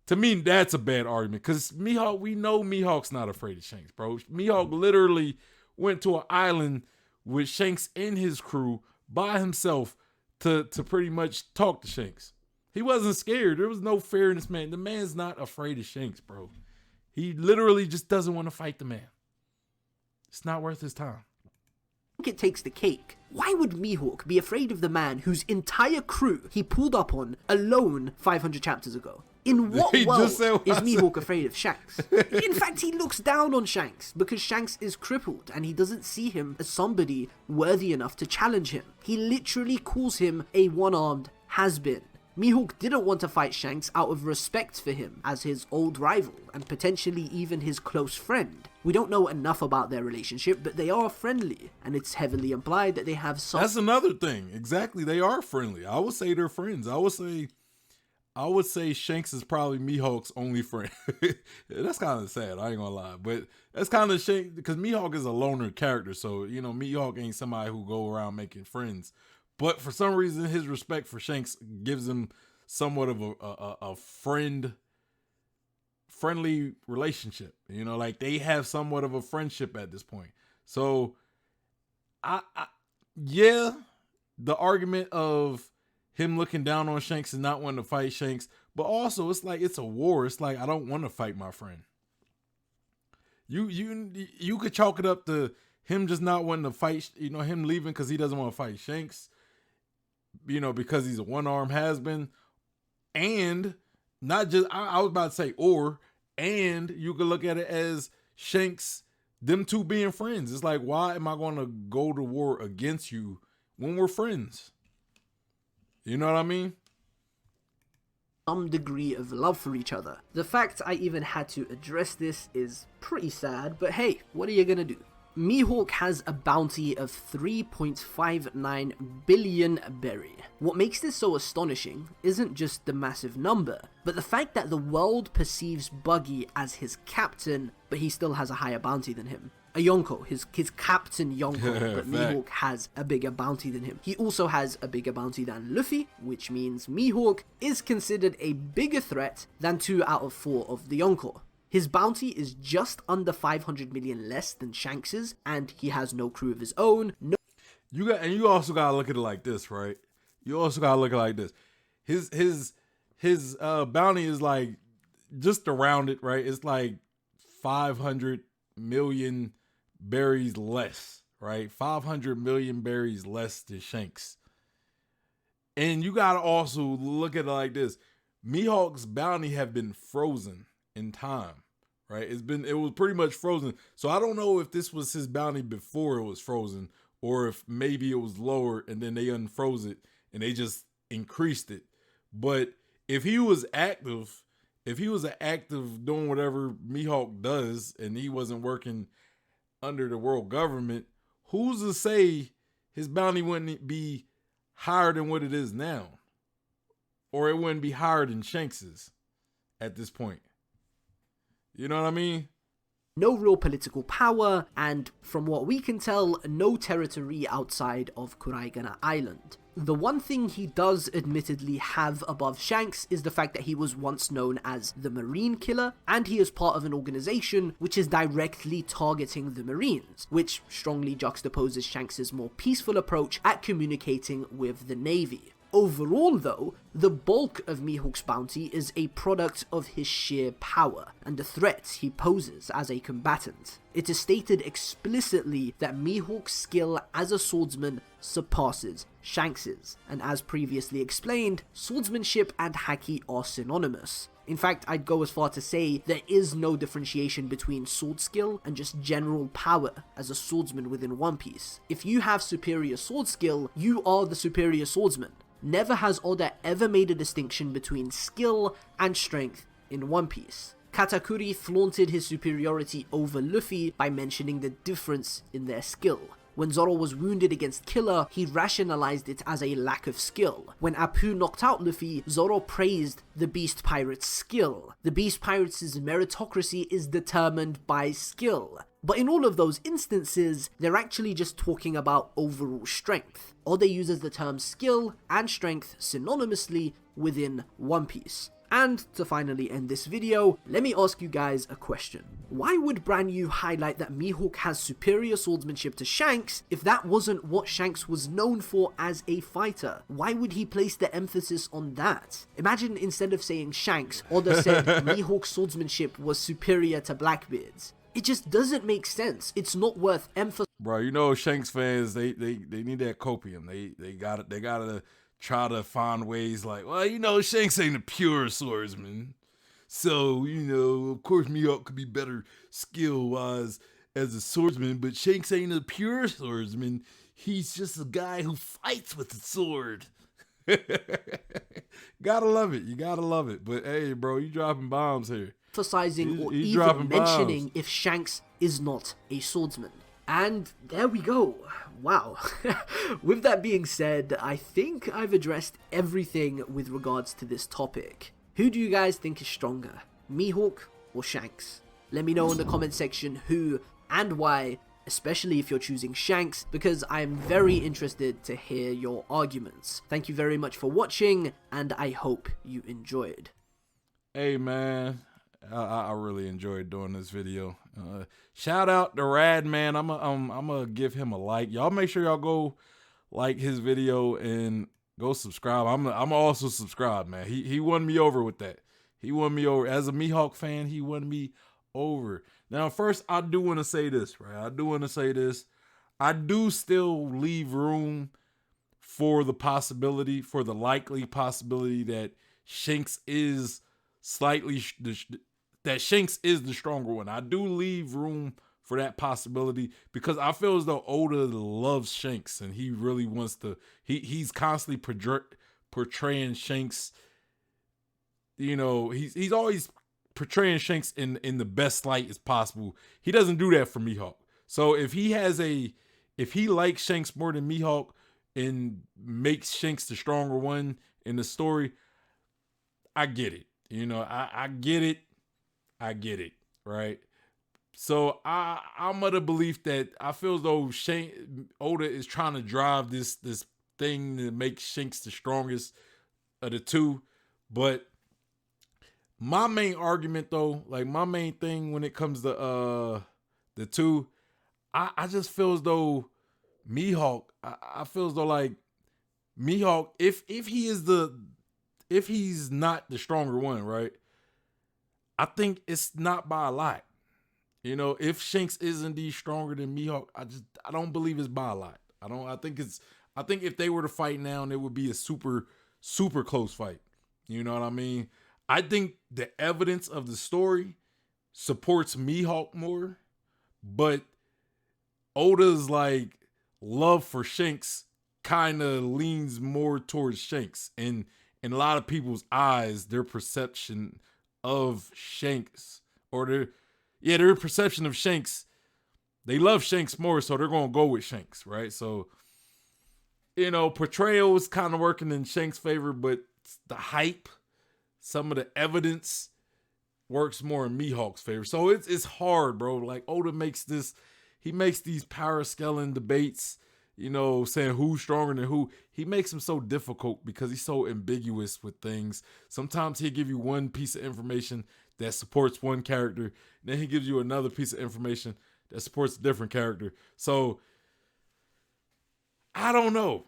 to me, that's a bad argument. Because Mihawk, we know Mihawk's not afraid of Shanks, bro. Mihawk literally went to an island with Shanks and his crew by himself to pretty much talk to Shanks. He wasn't scared. There was no fear in this man. The man's not afraid of Shanks, bro. He literally just doesn't want to fight the man. It's not worth his time. I think it takes the cake. Why would Mihawk be afraid of the man whose entire crew he pulled up on alone 500 chapters ago? In what world is Mihawk afraid of Shanks? In fact, he looks down on Shanks because Shanks is crippled and he doesn't see him as somebody worthy enough to challenge him. He literally calls him a one-armed has-been. Mihawk didn't want to fight Shanks out of respect for him as his old rival and potentially even his close friend. We don't know enough about their relationship, but they are friendly, and it's heavily implied that they have some... That's another thing. Exactly, they are friendly. I would say they're friends. I would say Shanks is probably Mihawk's only friend. That's kind of sad, I ain't gonna lie. But that's kind of Shanks, because Mihawk is a loner character, so, you know, Mihawk ain't somebody who go around making friends. But for some reason, his respect for Shanks gives him somewhat of a friendly relationship. You know, like they have somewhat of a friendship at this point. So, yeah, the argument of him looking down on Shanks and not wanting to fight Shanks, but also it's like it's a war. It's like I don't want to fight my friend. You could chalk it up to him just not wanting to fight. You know, him leaving because he doesn't want to fight Shanks. You know, because he's a one-armed has-been, and not just, I was about to say, and you could look at it as Shanks, them two being friends. It's like, why am I going to go to war against you when we're friends? You know what I mean? Some degree of love for each other. The fact I even had to address this is pretty sad, but hey, what are you gonna do? Mihawk has a bounty of 3.59 billion berry. What makes this so astonishing isn't just the massive number, but the fact that the world perceives Buggy as his captain, but he still has a higher bounty than him. A Yonko, his captain Yonko, but Mihawk has a bigger bounty than him. He also has a bigger bounty than Luffy, which means Mihawk is considered a bigger threat than 2 out of 4 of the Yonko. His bounty is just under 500 million less than Shanks's, and he has no crew of his own. You also gotta look at it like this, right? You also gotta look at it like this. His bounty is like just around it, right? It's like 500 million berries less, right? 500 million berries less than Shanks. And you gotta also look at it like this. Mihawk's bounty have been frozen in time, right? It was pretty much frozen. So I don't know if this was his bounty before it was frozen, or if maybe it was lower and then they unfroze it and they just increased it. But if he was active doing whatever Mihawk does and he wasn't working under the world government, who's to say his bounty wouldn't be higher than what it is now? Or it wouldn't be higher than Shanks's at this point. You know what I mean? No real political power, and from what we can tell, no territory outside of Kuraigana Island. The one thing he does admittedly have above Shanks is the fact that he was once known as the Marine Killer, and he is part of an organization which is directly targeting the Marines, which strongly juxtaposes Shanks' more peaceful approach at communicating with the Navy. Overall though, the bulk of Mihawk's bounty is a product of his sheer power and the threats he poses as a combatant. It is stated explicitly that Mihawk's skill as a swordsman surpasses Shanks's, and as previously explained, swordsmanship and haki are synonymous. In fact, I'd go as far to say there is no differentiation between sword skill and just general power as a swordsman within One Piece. If you have superior sword skill, you are the superior swordsman. Never has Oda ever made a distinction between skill and strength in One Piece. Katakuri flaunted his superiority over Luffy by mentioning the difference in their skill. When Zoro was wounded against Killer, he rationalized it as a lack of skill. When Apu knocked out Luffy, Zoro praised the Beast Pirate's skill. The Beast Pirate's meritocracy is determined by skill. But in all of those instances, they're actually just talking about overall strength. Oda uses the term skill and strength synonymously within One Piece. And to finally end this video, let me ask you guys a question. Why would Brand New highlight that Mihawk has superior swordsmanship to Shanks if that wasn't what Shanks was known for as a fighter? Why would he place the emphasis on that? Imagine instead of saying Shanks, Oda said Mihawk's swordsmanship was superior to Blackbeard's. It just doesn't make sense. It's not worth emphasizing. Bro, you know Shanks fans, they need that copium. They gotta try to find ways like, well, you know, Shanks ain't a pure swordsman. So, you know, of course Mihawk could be better skill-wise as a swordsman, but Shanks ain't a pure swordsman. He's just a guy who fights with a sword. Gotta love it. You gotta love it. But hey, bro, you dropping bombs here. Emphasizing or even mentioning if Shanks is not a swordsman. And there we go. Wow. With that being said, I think I've addressed everything with regards to this topic. Who do you guys think is stronger, Mihawk or Shanks? Let me know in the comment section who and why, especially if you're choosing Shanks, because I am very interested to hear your arguments. Thank you very much for watching, and I hope you enjoyed. Hey man, I really enjoyed doing this video. Shout out to Radman. I'm gonna give him a like. Y'all make sure y'all go like his video and go subscribe. I'm also subscribe, man. He won me over with that. He won me over as a Mihawk fan. He won me over. Now, first, I do want to say this, right? I do still leave room for the possibility, for the likely possibility that Shanks is Shanks is the stronger one. I do leave room for that possibility because I feel as though Oda loves Shanks and he really wants to. He's constantly portraying Shanks. You know, he's always portraying Shanks in the best light as possible. He doesn't do that for Mihawk. So if he likes Shanks more than Mihawk and makes Shanks the stronger one in the story, I get it. You know, I get it. I get it, right? So I'm of the belief that I feel as though Oda is trying to drive this thing to make Shanks the strongest of the two. But my main argument though, like my main thing when it comes to the two, I just feel as though Mihawk, I feel as though like Mihawk, if he's not the stronger one, right? I think it's not by a lot. You know, if Shanks is indeed stronger than Mihawk, I don't believe it's by a lot. I think if they were to fight now, it would be a super, super close fight. You know what I mean? I think the evidence of the story supports Mihawk more, but Oda's like love for Shanks kind of leans more towards Shanks. And in a lot of people's eyes, their perception of Shanks or their perception of Shanks, they love Shanks more, so they're gonna go with Shanks, right? So, you know, portrayal is kind of working in Shanks' favor, but the hype, some of the evidence works more in Mihawk's favor. So it's hard, bro. Like Oda makes these power scaling debates, you know, saying who's stronger than who. He makes them so difficult because he's so ambiguous with things. Sometimes he'll give you one piece of information that supports one character. Then he gives you another piece of information that supports a different character. So I don't know.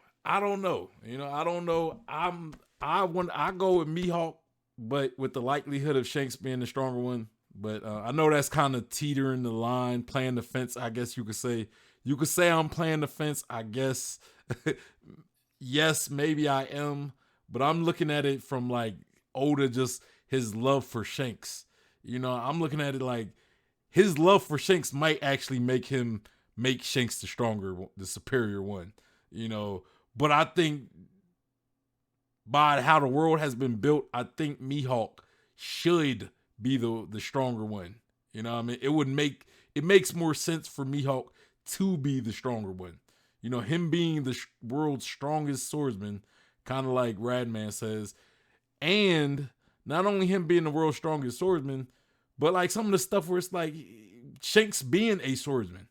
You know, I don't know. I go with Mihawk, but with the likelihood of Shanks being the stronger one. But I know that's kind of teetering the line, playing the fence, I guess you could say. You could say I'm playing the fence, I guess. yes, maybe I am, but I'm looking at it from like Oda, just his love for Shanks. I'm looking at it like his love for Shanks might actually make Shanks the superior one. You know, but I think by how the world has been built, I think Mihawk should be the stronger one. You know what I mean? It makes more sense for Mihawk to be the stronger one. Him being the world's strongest swordsman, kind of like Radman says, and not only him being the world's strongest swordsman, but like some of the stuff where it's like Shanks being a swordsman.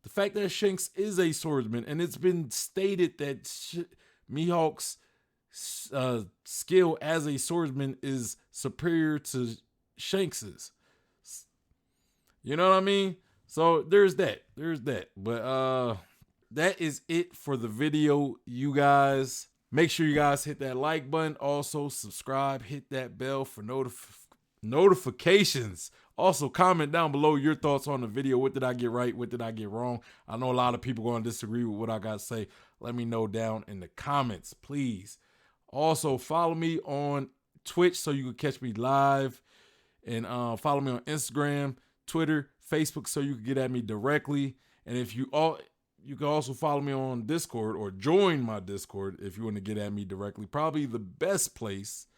The fact that Shanks is a swordsman, and it's been stated that Mihawk's skill as a swordsman is superior to Shanks's. You know what I mean? So there's that. But that is it for the video, you guys. Make sure you guys hit that like button. Also subscribe, hit that bell for notifications. Also comment down below your thoughts on the video. What did I get right? What did I get wrong? I know a lot of people going to disagree with what I got to say. Let me know down in the comments, please. Also follow me on Twitch so you can catch me live, and follow me on Instagram, Twitter, Facebook so you can get at me directly. And if you can also follow me on Discord or join my Discord if you want to get at me directly. Probably the best place.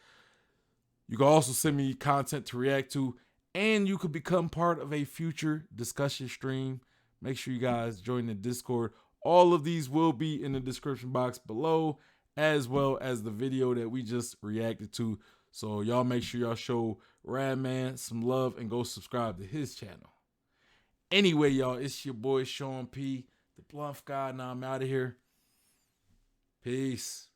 You can also send me content to react to, and you could become part of a future discussion stream. Make sure you guys join the Discord. All of these will be in the description box below, as well as the video that we just reacted to. So y'all make sure y'all show Radman some love and go subscribe to his channel. Anyway, y'all, it's your boy Sean P, the Bluff Guy. Now I'm out of here. Peace.